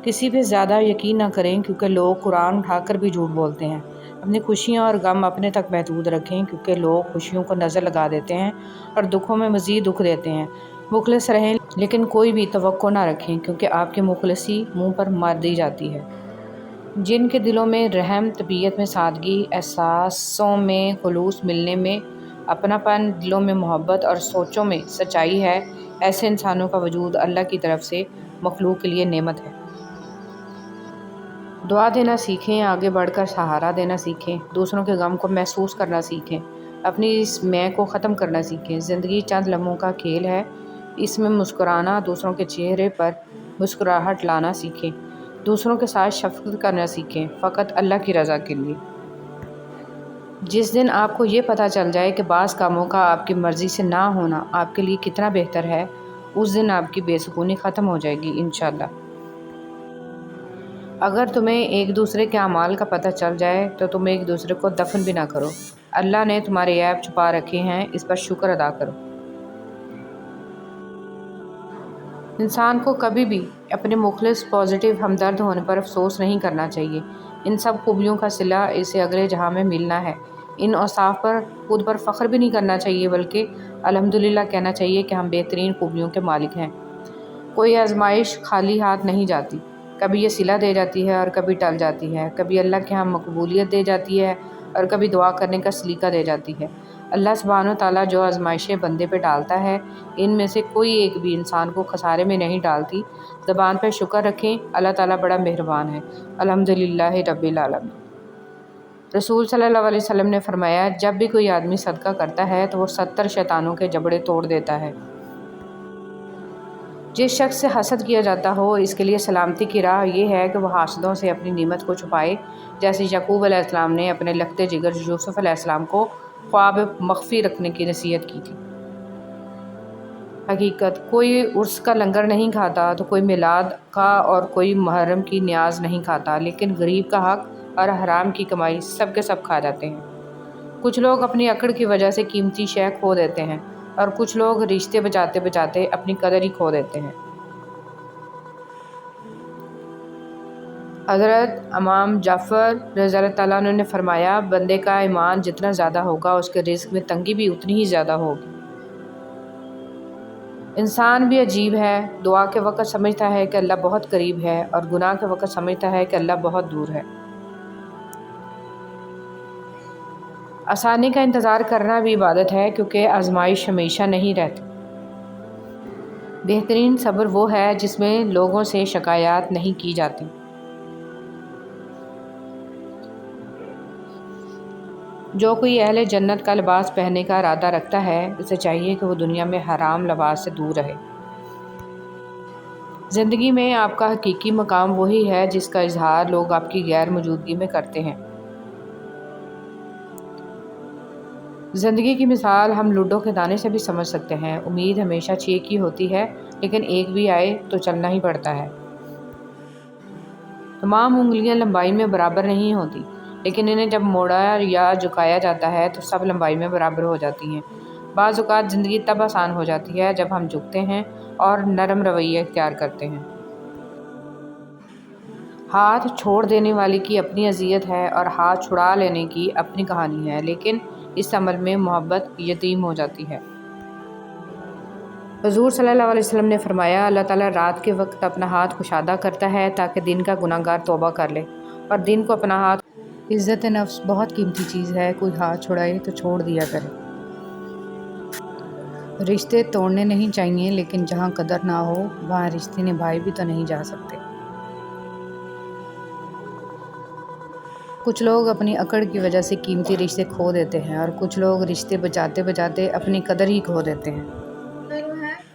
کسی پہ زیادہ یقین نہ کریں کیونکہ لوگ قرآن اٹھا کر بھی جھوٹ بولتے ہیں۔ اپنی خوشیاں اور غم اپنے تک محدود رکھیں کیونکہ لوگ خوشیوں کو نظر لگا دیتے ہیں اور دکھوں میں مزید دکھ دیتے ہیں۔ مخلص رہیں لیکن کوئی بھی توقع نہ رکھیں کیونکہ آپ کی مخلصی منہ پر مار دی جاتی ہے۔ جن کے دلوں میں رحم، طبیعت میں سادگی، احساسوں میں خلوص، ملنے میں اپنا پن، دلوں میں محبت اور سوچوں میں سچائی ہے، ایسے انسانوں کا وجود اللہ کی طرف سے مخلوق کے لیے نعمت ہے۔ دعا دینا سیکھیں، آگے بڑھ کر سہارا دینا سیکھیں، دوسروں کے غم کو محسوس کرنا سیکھیں، اپنی اس میں کو ختم کرنا سیکھیں۔ زندگی چند لمحوں کا کھیل ہے، اس میں مسکرانا، دوسروں کے چہرے پر مسکراہٹ لانا سیکھیں، دوسروں کے ساتھ شفقت کرنا سیکھیں، فقط اللہ کی رضا کے لیے۔ جس دن آپ کو یہ پتہ چل جائے کہ بعض کاموں کا آپ کی مرضی سے نہ ہونا آپ کے لیے کتنا بہتر ہے، اس دن آپ کی بے سکونی ختم ہو جائے گی انشاءاللہ۔ اگر تمہیں ایک دوسرے کے اعمال کا پتہ چل جائے تو تم ایک دوسرے کو دفن بھی نہ کرو۔ اللہ نے تمہارے عیب چھپا رکھے ہیں، اس پر شکر ادا کرو۔ انسان کو کبھی بھی اپنے مخلص، پازیٹیو ہمدرد ہونے پر افسوس نہیں کرنا چاہیے۔ ان سب خوبیوں کا صلہ اسے اگلے جہاں میں ملنا ہے۔ ان اوصاف پر خود پر فخر بھی نہیں کرنا چاہیے بلکہ الحمدللہ کہنا چاہیے کہ ہم بہترین خوبیوں کے مالک ہیں۔ کوئی آزمائش خالی ہاتھ نہیں جاتی، کبھی یہ صلہ دے جاتی ہے اور کبھی ٹل جاتی ہے، کبھی اللہ کے ہاں مقبولیت دے جاتی ہے اور کبھی دعا کرنے کا سلیقہ دے جاتی ہے۔ اللہ سبحانہ و تعالیٰ جو آزمائشیں بندے پہ ڈالتا ہے ان میں سے کوئی ایک بھی انسان کو خسارے میں نہیں ڈالتی۔ زبان پہ شکر رکھیں، اللہ تعالیٰ بڑا مہربان ہے۔ الحمدللہ رب العالمین۔ رسول صلی اللہ علیہ وسلم نے فرمایا، جب بھی کوئی آدمی صدقہ کرتا ہے تو وہ 70 شیطانوں کے جبڑے توڑ دیتا ہے۔ جس شخص سے حسد کیا جاتا ہو اس کے لیے سلامتی کی راہ یہ ہے کہ وہ حاسدوں سے اپنی نعمت کو چھپائے، جیسے یعقوب علیہ السلام نے اپنے لختے جگر یوسف علیہ السلام کو خواب مخفی رکھنے کی نصیحت کی تھی۔ حقیقت کوئی عرس کا لنگر نہیں کھاتا تو کوئی میلاد کا اور کوئی محرم کی نیاز نہیں کھاتا، لیکن غریب کا حق اور حرام کی کمائی سب کے سب کھا جاتے ہیں۔ کچھ لوگ اپنی اکڑ کی وجہ سے قیمتی شے کھو دیتے ہیں اور کچھ لوگ رشتے بچاتے بچاتے اپنی قدر ہی کھو دیتے ہیں۔ حضرت امام جعفر رضی اللہ تعالیٰ عنہ نے فرمایا، بندے کا ایمان جتنا زیادہ ہوگا اس کے رزق میں تنگی بھی اتنی ہی زیادہ ہوگی۔ انسان بھی عجیب ہے، دعا کے وقت سمجھتا ہے کہ اللہ بہت قریب ہے اور گناہ کے وقت سمجھتا ہے کہ اللہ بہت دور ہے۔ آسانی کا انتظار کرنا بھی عبادت ہے، کیونکہ آزمائش ہمیشہ نہیں رہتی۔ بہترین صبر وہ ہے جس میں لوگوں سے شکایات نہیں کی جاتی۔ جو کوئی اہل جنت کا لباس پہننے کا ارادہ رکھتا ہے، اسے چاہیے کہ وہ دنیا میں حرام لباس سے دور رہے۔ زندگی میں آپ کا حقیقی مقام وہی ہے جس کا اظہار لوگ آپ کی غیر موجودگی میں کرتے ہیں۔ زندگی کی مثال ہم لوڈو کے دانے سے بھی سمجھ سکتے ہیں۔ امید ہمیشہ 6 کی ہوتی ہے، لیکن ایک بھی آئے تو چلنا ہی پڑتا ہے۔ تمام انگلیاں لمبائی میں برابر نہیں ہوتی، لیکن انہیں جب موڑا یا جھکایا جاتا ہے تو سب لمبائی میں برابر ہو جاتی ہیں۔ بعض اوقات زندگی تب آسان ہو جاتی ہے جب ہم جھکتے ہیں اور نرم رویہ اختیار کرتے ہیں۔ ہاتھ چھوڑ دینے والے کی اپنی اذیت ہے اور ہاتھ چھڑا لینے کی اپنی کہانی ہے، لیکن اس عمل میں محبت یتیم ہو جاتی ہے۔ حضور صلی اللہ علیہ وسلم نے فرمایا، اللہ تعالیٰ رات کے وقت اپنا ہاتھ کشادہ کرتا ہے تاکہ دن کا گناہ گار توبہ کر لے، اور دن کو اپنا ہاتھ۔ عزت نفس بہت قیمتی چیز ہے، کوئی ہاتھ چھڑائے تو چھوڑ دیا کرے۔ رشتے توڑنے نہیں چاہیے، لیکن جہاں قدر نہ ہو وہاں رشتے نبھائے بھی تو نہیں جا سکتے۔ کچھ لوگ اپنی اکڑ کی وجہ سے قیمتی رشتے کھو دیتے ہیں اور کچھ لوگ رشتے بچاتے بچاتے اپنی قدر ہی کھو دیتے ہیں۔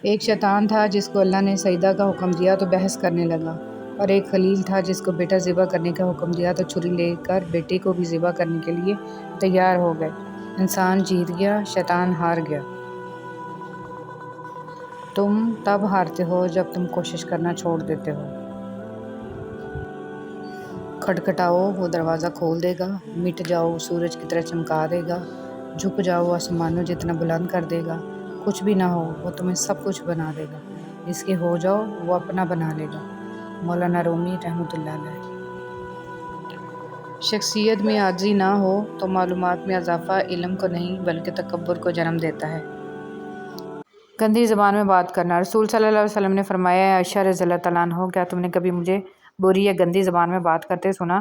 ایک شیطان تھا جس کو اللہ نے سجدہ کا حکم دیا تو بحث کرنے لگا، اور ایک خلیل تھا جس کو بیٹا ذبح کرنے کا حکم دیا تو چھری لے کر بیٹے کو بھی ذبح کرنے کے لیے تیار ہو گئے۔ انسان جیت گیا، شیطان ہار گیا۔ تم تب ہارتے ہو جب تم کوشش کرنا چھوڑ دیتے ہو۔ کھٹکھٹاؤ، وہ دروازہ کھول دے گا۔ مٹ جاؤ، سورج کی طرح چمکا دے گا۔ جھک جاؤ، آسمانوں جتنا بلند کر دے گا۔ کچھ بھی نہ ہو، وہ تمہیں سب کچھ بنا دے گا۔ اس کے ہو جاؤ، وہ اپنا بنا لے گا۔ مولانا رومی رحمۃ اللہ علیہ۔ شخصیت میں عاجزی نہ ہو تو معلومات میں اضافہ علم کو نہیں بلکہ تکبر کو جنم دیتا ہے۔ گندی زبان میں بات کرنا۔ رسول صلی اللہ علیہ وسلم نے فرمایا، عائشہ رضی اللہ تعالیٰ عنہ، کیا تم نے کبھی مجھے بری یا گندی زبان میں بات کرتے سنا؟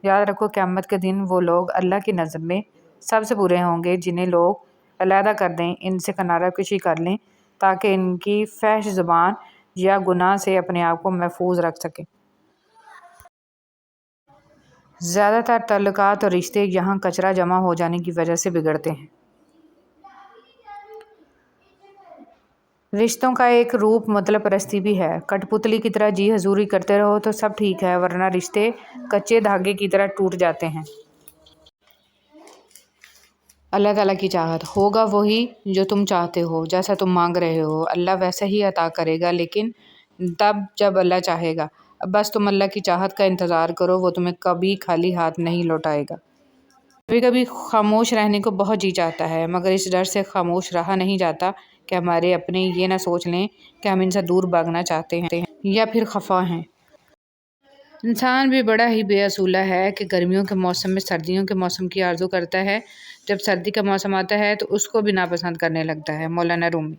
یاد رکھو، قیامت کے دن وہ لوگ اللہ کی نظر میں سب سے برے ہوں گے جنہیں لوگ علیحدہ کر دیں، ان سے کنارہ کشی کر لیں تاکہ ان کی فحش زبان یا گناہ سے اپنے آپ کو محفوظ رکھ سکیں۔ زیادہ تر تعلقات اور رشتے یہاں کچرا جمع ہو جانے کی وجہ سے بگڑتے ہیں۔ رشتوں کا ایک روپ مطلب پرستی بھی ہے۔ کٹ پتلی کی طرح جی حضوری کرتے رہو تو سب ٹھیک ہے، ورنہ رشتے کچے دھاگے کی طرح ٹوٹ جاتے ہیں۔ اللہ تعالیٰ کی چاہت ہوگا وہی جو تم چاہتے ہو، جیسا تم مانگ رہے ہو اللہ ویسا ہی عطا کرے گا، لیکن تب جب اللہ چاہے گا۔ اب بس تم اللہ کی چاہت کا انتظار کرو، وہ تمہیں کبھی خالی ہاتھ نہیں لوٹائے گا۔ کبھی کبھی خاموش رہنے کو بہت جی چاہتا ہے، مگر اس ڈر سے خاموش رہا نہیں جاتا کہ ہمارے اپنے یہ نہ سوچ لیں کہ ہم ان سے دور بھاگنا چاہتے ہیں یا پھر خفا ہیں۔ انسان بھی بڑا ہی بے اصولہ ہے کہ گرمیوں کے موسم میں سردیوں کے موسم کی آرزو کرتا ہے، جب سردی کا موسم آتا ہے تو اس کو بھی ناپسند کرنے لگتا ہے۔ مولانا رومی۔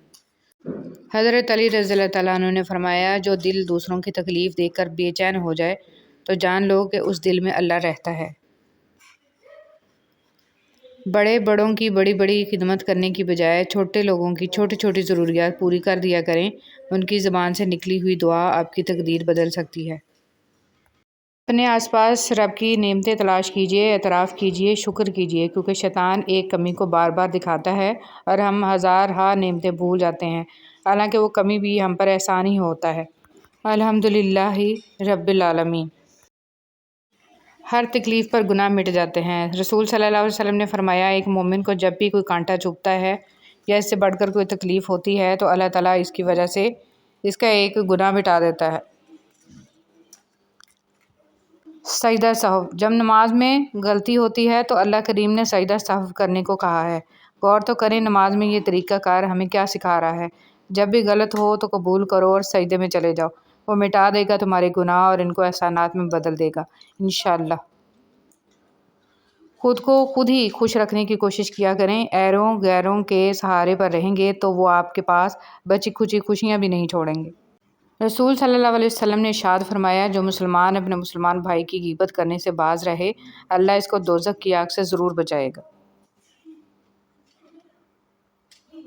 حضرت علی رضی اللہ تعالیٰ عنہ نے فرمایا، جو دل دوسروں کی تکلیف دیکھ کر بے چین ہو جائے تو جان لو کہ اس دل میں اللہ رہتا ہے۔ بڑے بڑوں کی بڑی بڑی خدمت کرنے کی بجائے چھوٹے لوگوں کی چھوٹی چھوٹی ضروریات پوری کر دیا کریں، ان کی زبان سے نکلی ہوئی دعا آپ کی تقدیر بدل سکتی ہے۔ اپنے آس پاس رب کی نعمتیں تلاش کیجیے، اعتراف کیجیے، شکر کیجیے، کیونکہ شیطان ایک کمی کو بار بار دکھاتا ہے اور ہم ہزارہا نعمتیں بھول جاتے ہیں، حالانکہ وہ کمی بھی ہم پر احسان ہی ہوتا ہے۔ الحمدللہ رب العالمین۔ ہر تکلیف پر گناہ مٹ جاتے ہیں۔ رسول صلی اللہ علیہ وسلم نے فرمایا، ایک مومن کو جب بھی کوئی کانٹا چبھتا ہے یا اس سے بڑھ کر کوئی تکلیف ہوتی ہے تو اللہ تعالیٰ اس کی وجہ سے اس کا ایک گناہ مٹا دیتا ہے۔ سجدہ سہو، جب نماز میں غلطی ہوتی ہے تو اللہ کریم نے سجدہ سہو کرنے کو کہا ہے۔ غور تو کریں نماز میں یہ طریقہ کار ہمیں کیا سکھا رہا ہے۔ جب بھی غلط ہو تو قبول کرو اور سجدے میں چلے جاؤ، وہ مٹا دے گا تمہارے گناہ اور ان کو احسانات میں بدل دے گا انشاءاللہ۔ خود کو خود ہی خوش رکھنے کی کوشش کیا کریں، ایروں غیروں کے سہارے پر رہیں گے تو وہ آپ کے پاس بچی کھچی خوشیاں بھی نہیں چھوڑیں گے۔ رسول صلی اللہ علیہ وسلم نے ارشاد فرمایا، جو مسلمان اپنے مسلمان بھائی کی غیبت کرنے سے باز رہے، اللہ اس کو دوزخ کی آگ سے ضرور بچائے گا۔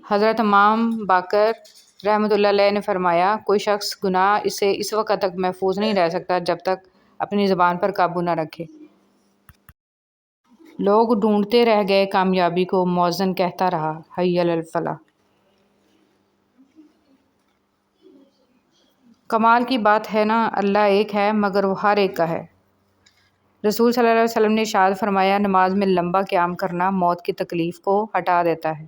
حضرت امام باقر رحمۃ اللہ علیہ نے فرمایا، کوئی شخص گناہ سے اس وقت تک محفوظ نہیں رہ سکتا جب تک اپنی زبان پر قابو نہ رکھے۔ لوگ ڈھونڈتے رہ گئے کامیابی کو، مؤذن کہتا رہا حی علی الفلاح۔ کمال کی بات ہے نا، اللہ ایک ہے مگر وہ ہر ایک کا ہے۔ رسول صلی اللہ علیہ وسلم نے ارشاد فرمایا، نماز میں لمبا قیام کرنا موت کی تکلیف کو ہٹا دیتا ہے۔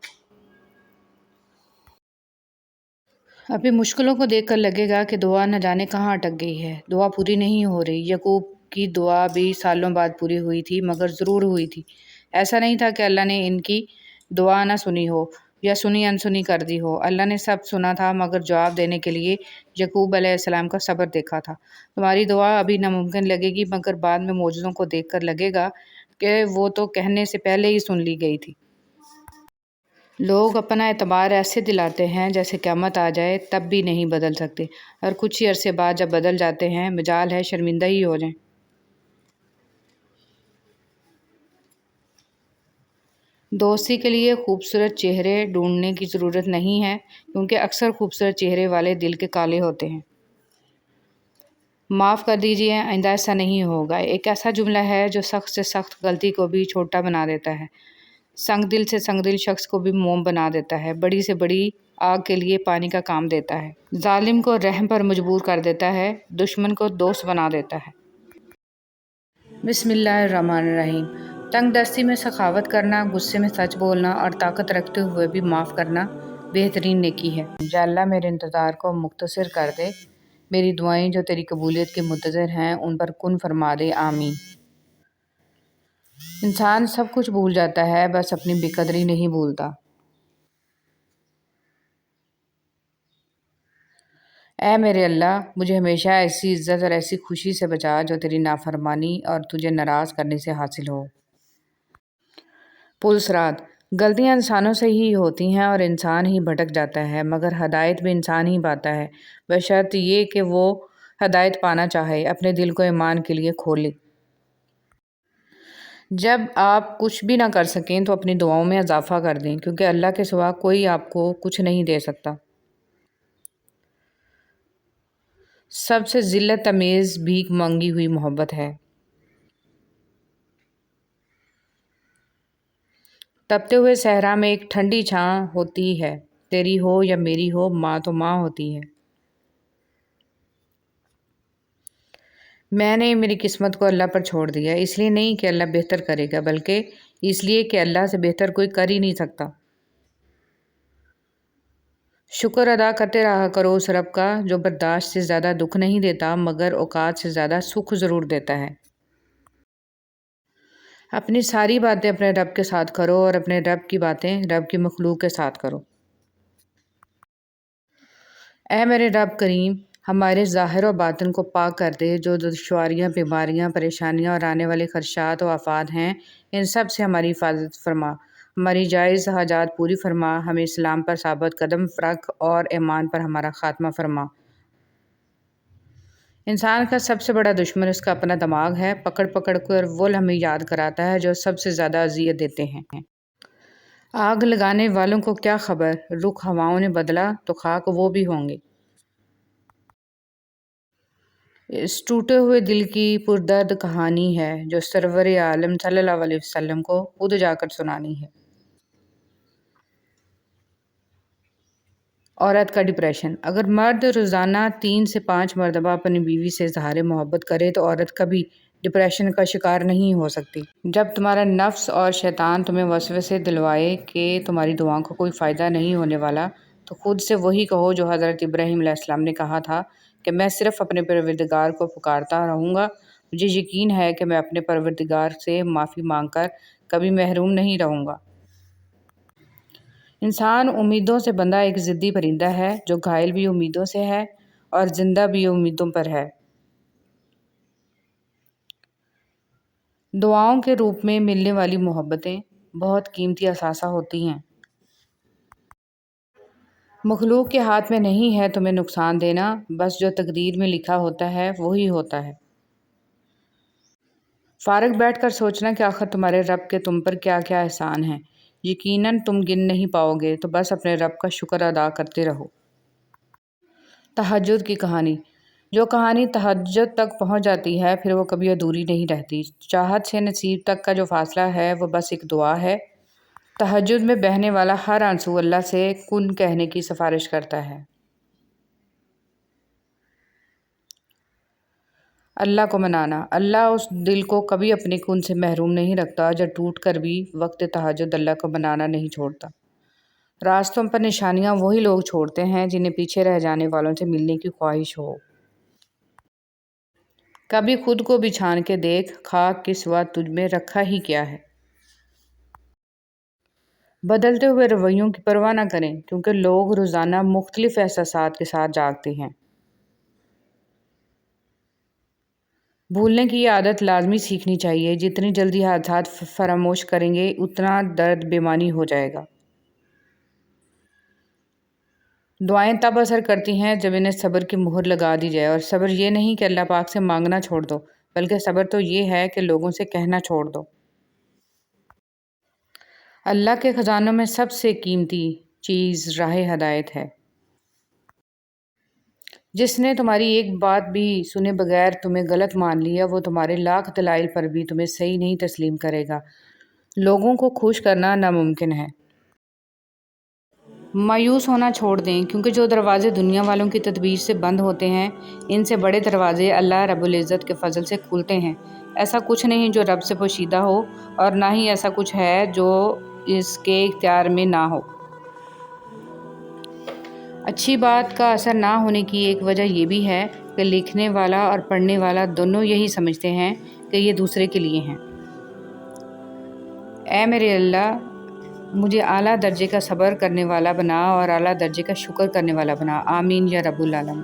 ابھی مشکلوں کو دیکھ کر لگے گا کہ دعا نہ جانے کہاں اٹک گئی ہے، دعا پوری نہیں ہو رہی۔ یعقوب کی دعا بھی سالوں بعد پوری ہوئی تھی مگر ضرور ہوئی تھی۔ ایسا نہیں تھا کہ اللہ نے ان کی دعا نہ سنی ہو یا سنی انسنی کر دی ہو، اللہ نے سب سنا تھا مگر جواب دینے کے لیے یعقوب علیہ السلام کا صبر دیکھا تھا۔ تمہاری دعا ابھی ناممکن لگے گی مگر بعد میں معجزوں کو دیکھ کر لگے گا کہ وہ تو کہنے سے پہلے ہی سن لی گئی تھی۔ لوگ اپنا اعتبار ایسے دلاتے ہیں جیسے قیامت آ جائے تب بھی نہیں بدل سکتے، اور کچھ ہی عرصے بعد جب بدل جاتے ہیں مجال ہے شرمندہ ہی ہو جائیں۔ دوستی کے لیے خوبصورت چہرے ڈھونڈنے کی ضرورت نہیں ہے، کیونکہ اکثر خوبصورت چہرے والے دل کے کالے ہوتے ہیں۔ معاف کر دیجیے، آئندہ ایسا نہیں ہوگا، ایک ایسا جملہ ہے جو سخت سے سخت غلطی کو بھی چھوٹا بنا دیتا ہے، سنگ دل سے سنگ دل شخص کو بھی موم بنا دیتا ہے، بڑی سے بڑی آگ کے لیے پانی کا کام دیتا ہے، ظالم کو رحم پر مجبور کر دیتا ہے، دشمن کو دوست بنا دیتا ہے۔ بسم اللہ الرحمن الرحیم۔ تنگ دستی میں سخاوت کرنا، غصے میں سچ بولنا اور طاقت رکھتے ہوئے بھی معاف کرنا بہترین نیکی ہے۔ یا اللہ میرے انتظار کو مختصر کر دے، میری دعائیں جو تیری قبولیت کے منتظر ہیں ان پر کن فرما دے، آمین۔ انسان سب کچھ بھول جاتا ہے، بس اپنی بے قدری نہیں بھولتا۔ اے میرے اللہ، مجھے ہمیشہ ایسی عزت اور ایسی خوشی سے بچا جو تیری نافرمانی اور تجھے ناراض کرنے سے حاصل ہو۔ پل صراط، غلطیاں انسانوں سے ہی ہوتی ہیں اور انسان ہی بھٹک جاتا ہے، مگر ہدایت بھی انسان ہی پاتا ہے، بشرط یہ کہ وہ ہدایت پانا چاہے، اپنے دل کو ایمان کے لیے کھولے۔ جب آپ کچھ بھی نہ کر سکیں تو اپنی دعاؤں میں اضافہ کر دیں، کیونکہ اللہ کے سوا کوئی آپ کو کچھ نہیں دے سکتا۔ سب سے ذلت آمیز بھیک مانگی ہوئی محبت ہے۔ تپتے ہوئے صحرا میں ایک ٹھنڈی چھاں ہوتی ہے، تیری ہو یا میری ہو، ماں تو ماں ہوتی ہے۔ میں نے میری قسمت کو اللہ پر چھوڑ دیا، اس لیے نہیں کہ اللہ بہتر کرے گا، بلکہ اس لیے کہ اللہ سے بہتر کوئی کر ہی نہیں سکتا۔ شکر ادا کرتے رہا کرو اس رب کا جو برداشت سے زیادہ دکھ نہیں دیتا مگر اوقات سے زیادہ سکھ ضرور دیتا ہے۔ اپنی ساری باتیں اپنے رب کے ساتھ کرو اور اپنے رب کی باتیں رب کی مخلوق کے ساتھ کرو۔ اے میرے رب کریم، ہمارے ظاہر و باطن کو پاک کر دے، جو دشواریاں، بیماریاں، پریشانیاں اور آنے والے خدشات و آفات ہیں ان سب سے ہماری حفاظت فرما، ہماری جائز حاجات پوری فرما، ہمیں اسلام پر ثابت قدم رکھ اور ایمان پر ہمارا خاتمہ فرما۔ انسان کا سب سے بڑا دشمن اس کا اپنا دماغ ہے، پکڑ پکڑ کر وہ ہمیں یاد کراتا ہے جو سب سے زیادہ اذیت دیتے ہیں۔ آگ لگانے والوں کو کیا خبر، رخ ہواؤں نے بدلا تو خاک وہ بھی ہوں گے۔ اس ٹوٹے ہوئے دل کی پردرد کہانی ہے جو سرور عالم صلی اللہ علیہ وسلم کو خود جا کر سنانی ہے۔ عورت کا ڈپریشن۔ اگر مرد روزانہ 3 سے 5 مرتبہ اپنی بیوی سے اظہار محبت کرے تو عورت کبھی ڈپریشن کا شکار نہیں ہو سکتی۔ جب تمہارا نفس اور شیطان تمہیں وسوسے دلوائے کہ تمہاری دعاؤں کا کوئی فائدہ نہیں ہونے والا، تو خود سے وہی کہو جو حضرت ابراہیم علیہ السلام نے کہا تھا کہ میں صرف اپنے پروردگار کو پکارتا رہوں گا، مجھے یقین ہے کہ میں اپنے پروردگار سے معافی مانگ کر کبھی محروم نہیں رہوں گا۔ انسان امیدوں سے بندھا ایک ضدی پرندہ ہے جو گھائل بھی امیدوں سے ہے اور زندہ بھی امیدوں پر ہے۔ دعاؤں کے روپ میں ملنے والی محبتیں بہت قیمتی اثاثہ ہوتی ہیں۔ مخلوق کے ہاتھ میں نہیں ہے تمہیں نقصان دینا، بس جو تقدیر میں لکھا ہوتا ہے وہی ہوتا ہے۔ فارغ بیٹھ کر سوچنا کہ آخر تمہارے رب کے تم پر کیا کیا احسان ہیں، یقیناً تم گن نہیں پاؤ گے، تو بس اپنے رب کا شکر ادا کرتے رہو۔ تہجد کی کہانی۔ جو کہانی تہجد تک پہنچ جاتی ہے پھر وہ کبھی ادھوری نہیں رہتی۔ چاہت سے نصیب تک کا جو فاصلہ ہے وہ بس ایک دعا ہے۔ تہجد میں بہنے والا ہر آنسو اللہ سے کن کہنے کی سفارش کرتا ہے۔ اللہ کو منانا۔ اللہ اس دل کو کبھی اپنے کن سے محروم نہیں رکھتا جو ٹوٹ کر بھی وقت تہجد اللہ کو منانا نہیں چھوڑتا۔ راستوں پر نشانیاں وہی لوگ چھوڑتے ہیں جنہیں پیچھے رہ جانے والوں سے ملنے کی خواہش ہو۔ کبھی خود کو بھی چھان کے دیکھ، خاک کے سوا تجھ میں رکھا ہی کیا ہے۔ بدلتے ہوئے رویوں کی پرواہ نہ کریں، کیونکہ لوگ روزانہ مختلف احساسات کے ساتھ جاگتے ہیں۔ بھولنے کی یہ عادت لازمی سیکھنی چاہیے۔ جتنی جلدی حادثات فراموش کریں گے اتنا درد بےمانی ہو جائے گا۔ دعائیں تب اثر کرتی ہیں جب انہیں صبر کی مہر لگا دی جائے، اور صبر یہ نہیں کہ اللہ پاک سے مانگنا چھوڑ دو، بلکہ صبر تو یہ ہے کہ لوگوں سے کہنا چھوڑ دو۔ اللہ کے خزانوں میں سب سے قیمتی چیز راہ ہدایت ہے۔ جس نے تمہاری ایک بات بھی سنے بغیر تمہیں غلط مان لیا، وہ تمہارے لاکھ دلائل پر بھی تمہیں صحیح نہیں تسلیم کرے گا۔ لوگوں کو خوش کرنا ناممکن ہے۔ مایوس ہونا چھوڑ دیں، کیونکہ جو دروازے دنیا والوں کی تدبیر سے بند ہوتے ہیں، ان سے بڑے دروازے اللہ رب العزت کے فضل سے کھلتے ہیں۔ ایسا کچھ نہیں جو رب سے پوشیدہ ہو، اور نہ ہی ایسا کچھ ہے جو اس کے اختیار میں نہ ہو۔ اچھی بات کا اثر نہ ہونے کی ایک وجہ یہ بھی ہے کہ لکھنے والا اور پڑھنے والا دونوں یہی سمجھتے ہیں کہ یہ دوسرے کے لیے ہیں۔ اے میرے اللہ، مجھے اعلیٰ درجے کا صبر کرنے والا بنا اور اعلیٰ درجے کا شکر کرنے والا بنا، آمین یا رب العالمین۔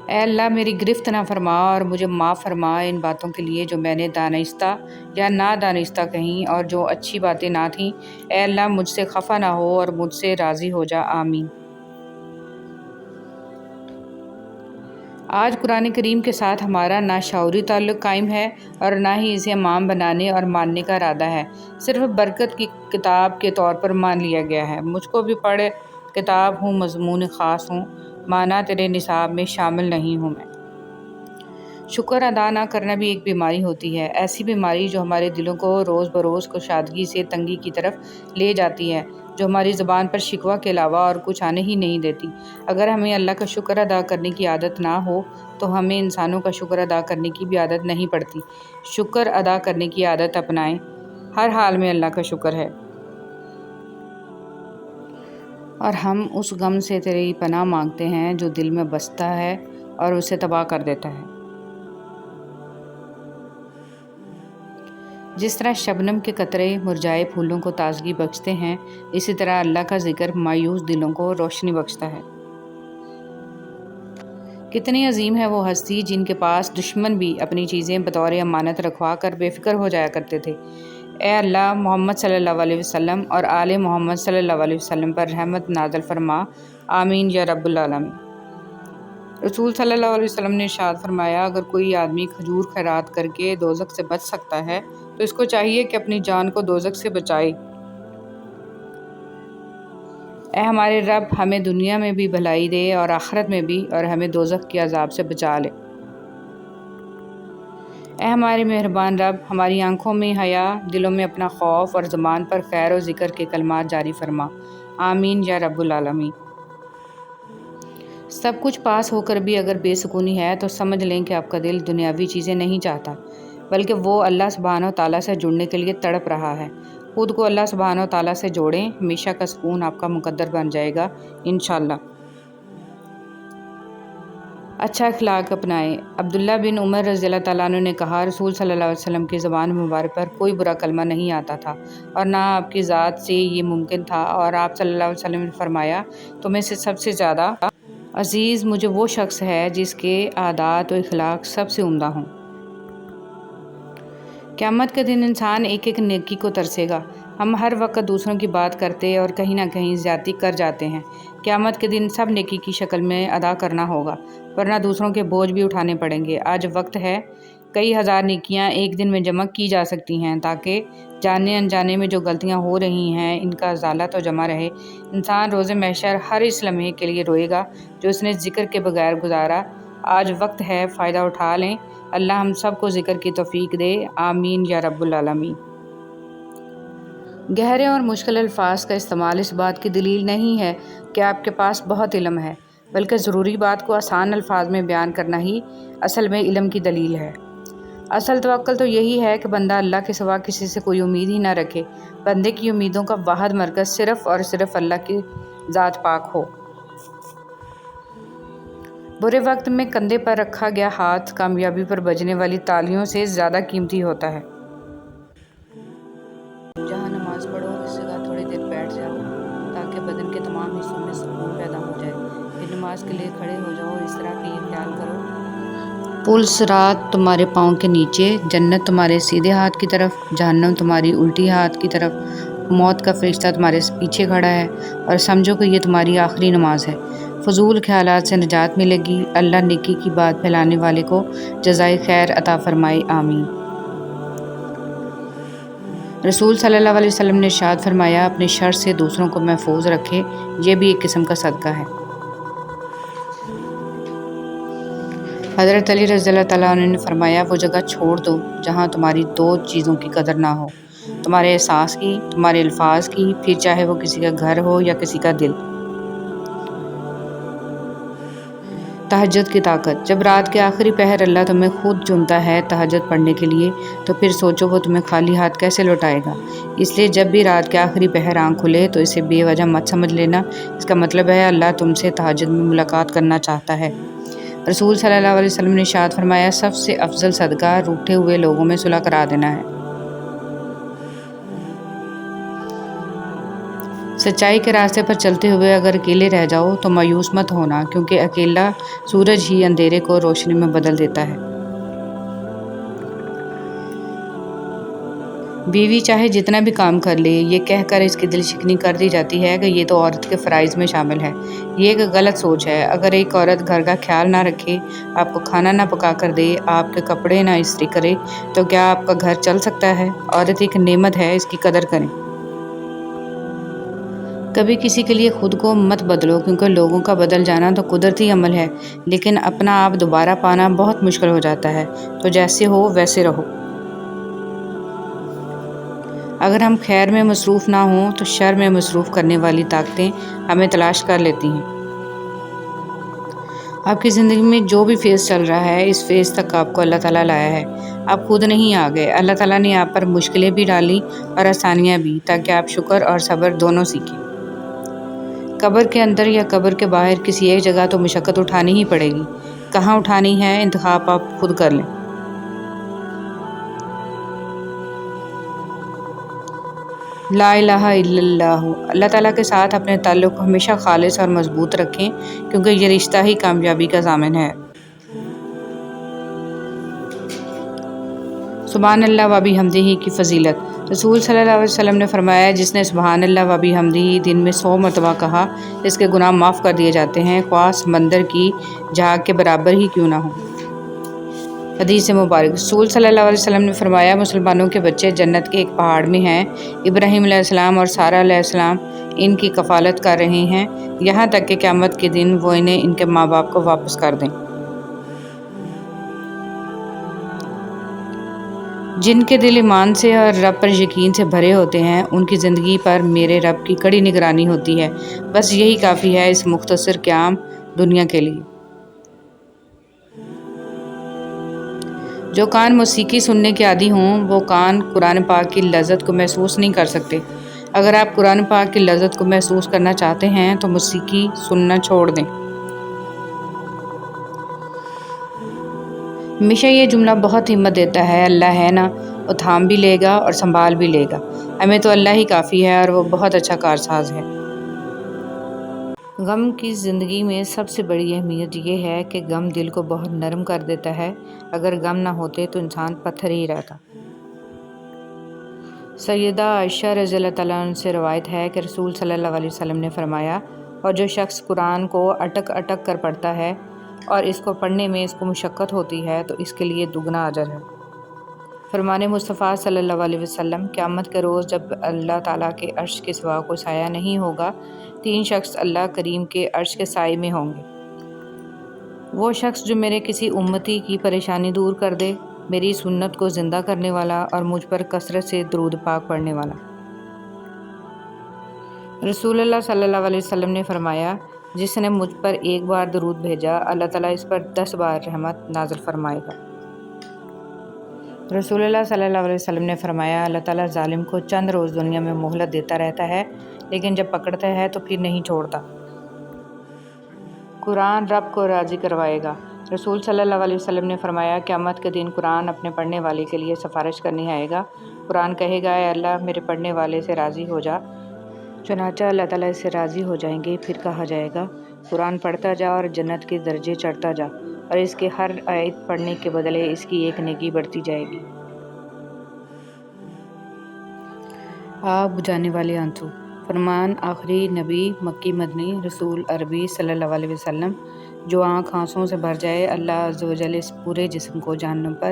اے اللہ، میری گرفت نہ فرما اور مجھے معاف فرما ان باتوں کے لیے جو میں نے دانستہ یا نادانستہ کہیں اور جو اچھی باتیں نہ تھیں۔ اے اللہ، مجھ سے خفا نہ ہو اور مجھ سے راضی ہو جا، آمین۔ آج قرآن کریم کے ساتھ ہمارا نہ شعوری تعلق قائم ہے اور نہ ہی اسے امام بنانے اور ماننے کا ارادہ ہے، صرف برکت کی کتاب کے طور پر مان لیا گیا ہے۔ مجھ کو بھی پڑھ کتاب ہوں، مضمون خاص ہوں، مانا تیرے نصاب میں شامل نہیں ہوں میں۔ شکر ادا نہ کرنا بھی ایک بیماری ہوتی ہے، ایسی بیماری جو ہمارے دلوں کو روز بروز کشادگی سے تنگی کی طرف لے جاتی ہے، جو ہماری زبان پر شکوہ کے علاوہ اور کچھ آنے ہی نہیں دیتی۔ اگر ہمیں اللہ کا شکر ادا کرنے کی عادت نہ ہو تو ہمیں انسانوں کا شکر ادا کرنے کی بھی عادت نہیں پڑتی۔ شکر ادا کرنے کی عادت اپنائیں، ہر حال میں اللہ کا شکر ہے۔ اور ہم اس غم سے تیری پناہ مانگتے ہیں جو دل میں بستا ہے اور اسے تباہ کر دیتا ہے۔ جس طرح شبنم کے قطرے مرجھائے پھولوں کو تازگی بخشتے ہیں، اسی طرح اللہ کا ذکر مایوس دلوں کو روشنی بخشتا ہے۔ کتنی عظیم ہے وہ ہستی جن کے پاس دشمن بھی اپنی چیزیں بطور امانت رکھوا کر بے فکر ہو جایا کرتے تھے۔ اے اللہ، محمد صلی اللہ علیہ وسلم اور آل محمد صلی اللہ علیہ وسلم پر رحمت نازل فرما، آمین یا رب العالمین۔ رسول صلی اللہ علیہ وسلم نے ارشاد فرمایا، اگر کوئی آدمی کھجور خیرات کر کے دوزخ سے بچ سکتا ہے تو اس کو چاہیے کہ اپنی جان کو دوزخ سے بچائے۔ اے ہمارے رب، ہمیں دنیا میں بھی بھلائی دے اور آخرت میں بھی، اور ہمیں دوزخ کے عذاب سے بچا لے۔ اے ہمارے مہربان رب، ہماری آنکھوں میں حیا، دلوں میں اپنا خوف اور زبان پر خیر و ذکر کے کلمات جاری فرما، آمین یا رب العالمین۔ سب کچھ پاس ہو کر بھی اگر بے سکونی ہے تو سمجھ لیں کہ آپ کا دل دنیاوی چیزیں نہیں چاہتا، بلکہ وہ اللہ سبحانہ و تعالیٰ سے جڑنے کے لیے تڑپ رہا ہے۔ خود کو اللہ سبحانہ و تعالیٰ سے جوڑیں، ہمیشہ کا سکون آپ کا مقدر بن جائے گا انشاءاللہ۔ اچھا اخلاق اپنائیں۔ عبداللہ بن عمر رضی اللہ تعالیٰ عنہ نے کہا، رسول صلی اللہ علیہ وسلم کی زبان مبارک پر کوئی برا کلمہ نہیں آتا تھا اور نہ آپ کی ذات سے یہ ممکن تھا، اور آپ صلی اللہ علیہ وسلم نے فرمایا، تمہیں سے سب سے زیادہ عزیز مجھے وہ شخص ہے جس کے عادات و اخلاق سب سے عمدہ ہوں۔ قیامت کے دن انسان ایک ایک نیکی کو ترسے گا۔ ہم ہر وقت دوسروں کی بات کرتے اور کہیں نہ کہیں زیادتی کر جاتے ہیں۔ قیامت کے دن سب نیکی کی شکل میں ادا کرنا ہوگا، ورنہ دوسروں کے بوجھ بھی اٹھانے پڑیں گے۔ آج وقت ہے کئی ہزار نیکیاں ایک دن میں جمع کی جا سکتی ہیں، تاکہ جانے انجانے میں جو غلطیاں ہو رہی ہیں ان کا ازالہ تو جمع رہے۔ انسان روز محشر ہر اس لمحے کے لیے روئے گا جو اس نے ذکر کے بغیر گزارا۔ آج وقت ہے فائدہ اٹھا لیں۔ اللہ ہم سب کو ذکر کی توفیق دے، آمین یا رب العالمین۔ گہرے اور مشکل الفاظ کا استعمال اس بات کی دلیل نہیں ہے کہ آپ کے پاس بہت علم ہے، بلکہ ضروری بات کو آسان الفاظ میں بیان کرنا ہی اصل میں علم کی دلیل ہے۔ اصل توکل تو یہی ہے کہ بندہ اللہ کے سوا کسی سے کوئی امید ہی نہ رکھے۔ بندے کی امیدوں کا واحد مرکز صرف اور صرف اللہ کی ذات پاک ہو۔ برے وقت میں کندھے پر رکھا گیا ہاتھ کامیابی پر بجنے والی تالیوں سے زیادہ قیمتی ہوتا ہے۔ جہاں نماز پڑھو اس جگہ تھوڑی دیر بیٹھ جاؤ تاکہ بدن کے تمام حصوں میں سکون پیدا ہو جائے۔ پھر نماز کے لیے کھڑے ہو جاؤ، اس طرح کہ یہ خیال کرو، پل صراط تمہارے پاؤں کے نیچے، جنت تمہارے سیدھے ہاتھ کی طرف، جہنم تمہاری الٹی ہاتھ کی طرف، موت کا فرشتہ تمہارے پیچھے کھڑا ہے، اور سمجھو کہ یہ تمہاری آخری نماز ہے۔ فضول خیالات سے نجات ملے گی۔ اللہ نیکی کی بات پھیلانے والے کو جزائے خیر عطا فرمائے، آمین۔ رسول صلی اللہ علیہ وسلم نے ارشاد فرمایا، اپنے شر سے دوسروں کو محفوظ رکھے، یہ بھی ایک قسم کا صدقہ ہے۔ حضرت علی رضی اللہ تعالیٰ عنہ نے فرمایا، وہ جگہ چھوڑ دو جہاں تمہاری دو چیزوں کی قدر نہ ہو، تمہارے احساس کی، تمہارے الفاظ کی، پھر چاہے وہ کسی کا گھر ہو یا کسی کا دل۔ تہجد کی طاقت۔ جب رات کے آخری پہر اللہ تمہیں خود چنتا ہے تہجد پڑھنے کے لیے، تو پھر سوچو وہ تمہیں خالی ہاتھ کیسے لوٹائے گا۔ اس لیے جب بھی رات کے آخری پہر آنکھ کھلے تو اسے بے وجہ مت سمجھ لینا، اس کا مطلب ہے اللہ تم سے تہجد میں ملاقات کرنا چاہتا ہے۔ رسول صلی اللہ علیہ وسلم نے ارشاد فرمایا، سب سے افضل صدقہ روٹھے ہوئے لوگوں میں صلح کرا دینا ہے۔ سچائی کے راستے پر چلتے ہوئے اگر اکیلے رہ جاؤ تو مایوس مت ہونا، کیونکہ اکیلا سورج ہی اندھیرے کو روشنی میں بدل دیتا ہے۔ بیوی چاہے جتنا بھی کام کر لے، یہ کہہ کر اس کی دل شکنی کر دی جاتی ہے کہ یہ تو عورت کے فرائض میں شامل ہے۔ یہ ایک غلط سوچ ہے۔ اگر ایک عورت گھر کا خیال نہ رکھے، آپ کو کھانا نہ پکا کر دے، آپ کے کپڑے نہ استری کرے، تو کیا آپ کا گھر چل سکتا ہے؟ عورت ایک نعمت ہے، اس کی قدر کریں۔ کبھی کسی کے لیے خود کو مت بدلو، کیونکہ لوگوں کا بدل جانا تو قدرتی عمل ہے، لیکن اپنا آپ دوبارہ پانا بہت مشکل ہو جاتا ہے۔ تو جیسے ہو ویسے رہو۔ اگر ہم خیر میں مصروف نہ ہوں تو شر میں مصروف کرنے والی طاقتیں ہمیں تلاش کر لیتی ہیں۔ آپ کی زندگی میں جو بھی فیز چل رہا ہے، اس فیز تک آپ کو اللہ تعالیٰ لایا ہے۔ آپ خود نہیں آ گئے، اللہ تعالیٰ نے آپ پر مشکلیں بھی ڈالی اور آسانیاں بھی، تاکہ آپ شکر اور صبر دونوں سیکھیں۔ قبر کے اندر یا قبر کے باہر کسی ایک جگہ تو مشقت اٹھانی ہی پڑے گی۔ کہاں اٹھانی ہے، انتخاب آپ خود کر لیں۔ لا الہ الا اللہ۔ اللہ تعالیٰ کے ساتھ اپنے تعلق کو ہمیشہ خالص اور مضبوط رکھیں، کیونکہ یہ رشتہ ہی کامیابی کا ضامن ہے۔ سبحان اللہ و بحمدہ کی فضیلت۔ رسول صلی اللہ علیہ وسلم نے فرمایا، جس نے سبحان اللہ و بحمدہ دن میں 100 مرتبہ کہا، اس کے گناہ معاف کر دیے جاتے ہیں، خواہ سمندر کی جھاگ کے برابر ہی کیوں نہ ہو۔ حدیث مبارک۔ رسول صلی اللہ علیہ وسلم نے فرمایا، مسلمانوں کے بچے جنت کے ایک پہاڑ میں ہیں، ابراہیم علیہ السلام اور سارہ علیہ السلام ان کی کفالت کر رہے ہیں، یہاں تک کہ قیامت کے دن وہ انہیں ان کے ماں باپ کو واپس کر دیں۔ جن کے دل ایمان سے اور رب پر یقین سے بھرے ہوتے ہیں، ان کی زندگی پر میرے رب کی کڑی نگرانی ہوتی ہے۔ بس یہی کافی ہے اس مختصر قیام دنیا کے لیے۔ جو کان موسیقی سننے کے عادی ہوں وہ کان قرآن پاک کی لذت کو محسوس نہیں کر سکتے۔ اگر آپ قرآن پاک کی لذت کو محسوس کرنا چاہتے ہیں تو موسیقی سننا چھوڑ دیں۔ ہمیشہ یہ جملہ بہت ہمت دیتا ہے، اللہ ہے نا، وہ تھام بھی لے گا اور سنبھال بھی لے گا۔ ہمیں تو اللہ ہی کافی ہے اور وہ بہت اچھا کارساز ہے۔ غم کی زندگی میں سب سے بڑی اہمیت یہ ہے کہ غم دل کو بہت نرم کر دیتا ہے۔ اگر غم نہ ہوتے تو انسان پتھر ہی رہتا۔ سیدہ عائشہ رضی اللہ تعالیٰ عنہ سے روایت ہے کہ رسول صلی اللہ علیہ وسلم نے فرمایا، اور جو شخص قرآن کو اٹک اٹک کر پڑھتا ہے اور اس کو پڑھنے میں اس کو مشقت ہوتی ہے تو اس کے لیے دگنا اجر ہے۔ فرمان مصطفیٰ صلی اللہ علیہ وسلم، قیامت کے روز جب اللہ تعالیٰ کے عرش کے سوا کوئی سایہ نہیں ہوگا، 3 شخص اللہ کریم کے عرش کے سائے میں ہوں گے۔ وہ شخص جو میرے کسی امتی کی پریشانی دور کر دے، میری سنت کو زندہ کرنے والا اور مجھ پر کثرت سے درود پاک پڑھنے والا۔ رسول اللہ صلی اللہ علیہ وسلم نے فرمایا، جس نے مجھ پر ایک بار درود بھیجا، اللہ تعالیٰ اس پر 10 بار رحمت نازل فرمائے گا۔ رسول اللہ صلی اللہ علیہ وسلم نے فرمایا، اللہ تعالیٰ ظالم کو چند روز دنیا میں مہلت دیتا رہتا ہے، لیکن جب پکڑتا ہے تو پھر نہیں چھوڑتا۔ قرآن رب کو راضی کروائے گا۔ رسول صلی اللہ علیہ وسلم نے فرمایا، قیامت کے دن قرآن اپنے پڑھنے والے کے لیے سفارش کرنے آئے گا۔ قرآن کہے گا، اے اللہ میرے پڑھنے والے سے راضی ہو جا۔ چنانچہ اللہ تعالیٰ اس سے راضی ہو جائیں گے۔ پھر کہا جائے گا، قرآن پڑھتا جا اور جنت کے درجے چڑھتا جا، اور اس کے ہر آیت پڑھنے کے بدلے اس کی ایک نیکی بڑھتی جائے گی۔ آگ بجھانے والے آنسو۔ فرمان آخری نبی مکی مدنی رسول عربی صلی اللہ علیہ وسلم، جو آنکھ آنسوؤں سے بھر جائے، اللہ عز و جل اس پورے جسم کو جہنم پر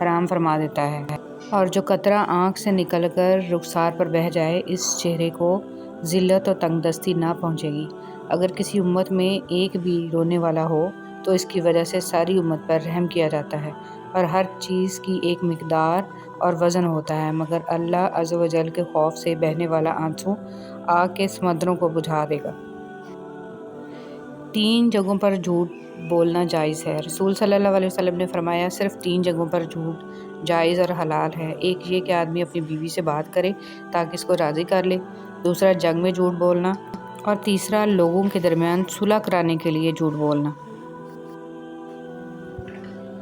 حرام فرما دیتا ہے، اور جو قطرہ آنکھ سے نکل کر رخسار پر بہہ جائے، اس چہرے کو ذلت اور تنگ دستی نہ پہنچے گی۔ اگر کسی امت میں ایک بھی رونے والا ہو تو اس کی وجہ سے ساری امت پر رحم کیا جاتا ہے، اور ہر چیز کی ایک مقدار اور وزن ہوتا ہے، مگر اللہ عز و جل کے خوف سے بہنے والا آنسو آگ کے سمندروں کو بجھا دے گا۔ 3 جگہوں پر جھوٹ بولنا جائز ہے۔ رسول صلی اللہ علیہ وسلم نے فرمایا، صرف 3 جگہوں پر جھوٹ جائز اور حلال ہے۔ ایک یہ کہ آدمی اپنی بیوی سے بات کرے تاکہ اس کو راضی کر لے، دوسرا جنگ میں جھوٹ بولنا، اور تیسرا لوگوں کے درمیان صلح کرانے کے لیے جھوٹ بولنا۔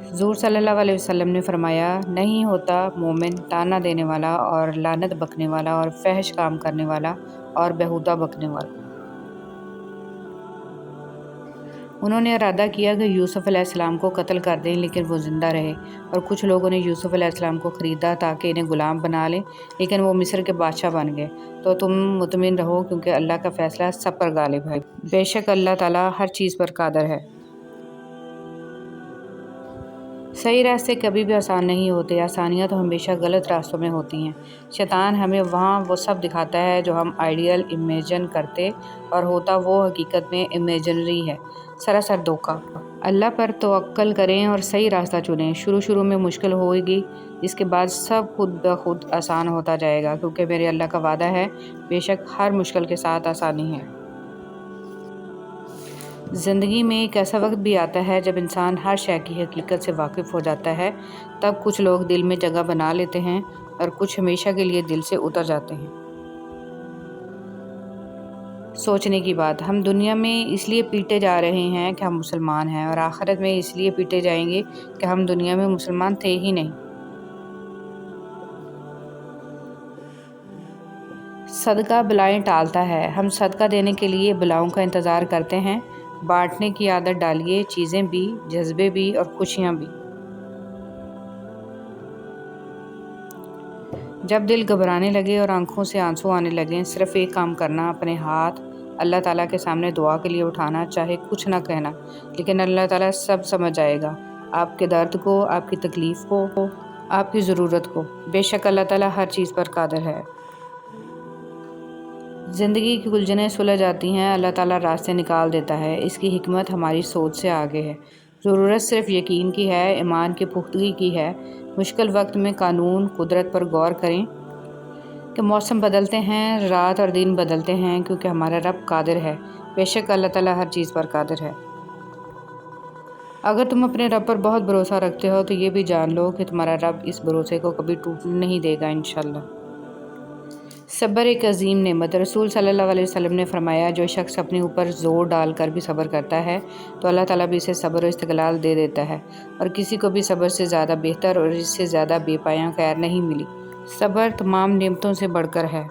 حضور صلی اللہ علیہ وسلم نے فرمایا، نہیں ہوتا مومن طعنہ دینے والا اور لعنت بکنے والا اور فحش کام کرنے والا اور بیہودہ بکنے والا۔ انہوں نے ارادہ کیا کہ یوسف علیہ السلام کو قتل کر دیں، لیکن وہ زندہ رہے، اور کچھ لوگوں نے یوسف علیہ السلام کو خریدا تاکہ انہیں غلام بنا لیں، لیکن وہ مصر کے بادشاہ بن گئے۔ تو تم مطمئن رہو، کیونکہ اللہ کا فیصلہ سب پر غالب ہے۔ بے شک اللہ تعالیٰ ہر چیز پر قادر ہے۔ صحیح راستے کبھی بھی آسان نہیں ہوتے، آسانیاں تو ہمیشہ غلط راستوں میں ہوتی ہیں۔ شیطان ہمیں وہاں وہ سب دکھاتا ہے جو ہم آئیڈیل امیجن کرتے، اور ہوتا وہ حقیقت میں امیجنری ہے، سراسر دھوکہ۔ اللہ پر توکل کریں اور صحیح راستہ چنیں۔ شروع میں مشکل ہوئے گی، اس کے بعد سب خود بخود آسان ہوتا جائے گا، کیونکہ میرے اللہ کا وعدہ ہے، بے شک ہر مشکل کے ساتھ آسانی ہے۔ زندگی میں ایک ایسا وقت بھی آتا ہے جب انسان ہر شے کی حقیقت سے واقف ہو جاتا ہے۔ تب کچھ لوگ دل میں جگہ بنا لیتے ہیں اور کچھ ہمیشہ کے لیے دل سے اتر جاتے ہیں۔ سوچنے کی بات، ہم دنیا میں اس لیے پیٹے جا رہے ہیں کہ ہم مسلمان ہیں، اور آخرت میں اس لیے پیٹے جائیں گے کہ ہم دنیا میں مسلمان تھے ہی نہیں۔ صدقہ بلائیں ٹالتا ہے۔ ہم صدقہ دینے کے لیے بلاؤں کا انتظار کرتے ہیں۔ بانٹنے کی عادت ڈالیے، چیزیں بھی، جذبے بھی، اور خوشیاں بھی۔ جب دل گھبرانے لگے اور آنکھوں سے آنسو آنے لگیں، صرف ایک کام کرنا، اپنے ہاتھ اللہ تعالیٰ کے سامنے دعا کے لیے اٹھانا، چاہے کچھ نہ کہنا، لیکن اللہ تعالیٰ سب سمجھ جائے گا، آپ کے درد کو، آپ کی تکلیف کو، آپ کی ضرورت کو۔ بے شک اللہ تعالیٰ ہر چیز پر قادر ہے۔ زندگی کی الجھنیں سلجھ جاتی ہیں، اللہ تعالیٰ راستے نکال دیتا ہے۔ اس کی حکمت ہماری سوچ سے آگے ہے۔ ضرورت صرف یقین کی ہے، ایمان کی پختگی کی ہے۔ مشکل وقت میں قانون قدرت پر غور کریں کہ موسم بدلتے ہیں، رات اور دن بدلتے ہیں، کیونکہ ہمارا رب قادر ہے۔ بے شک اللہ تعالیٰ ہر چیز پر قادر ہے۔ اگر تم اپنے رب پر بہت بھروسہ رکھتے ہو تو یہ بھی جان لو کہ تمہارا رب اس بھروسے کو کبھی ٹوٹنے نہیں دے گا انشاءاللہ۔ صبر ایک عظیم نعمت۔ رسول صلی اللہ علیہ وسلم نے فرمایا، جو شخص اپنے اوپر زور ڈال کر بھی صبر کرتا ہے تو اللہ تعالیٰ بھی اسے صبر و استقلال دے دیتا ہے، اور کسی کو بھی صبر سے زیادہ بہتر اور اس سے زیادہ بے پایاں خیر نہیں ملی۔ صبر تمام نعمتوں سے بڑھ کر ہے۔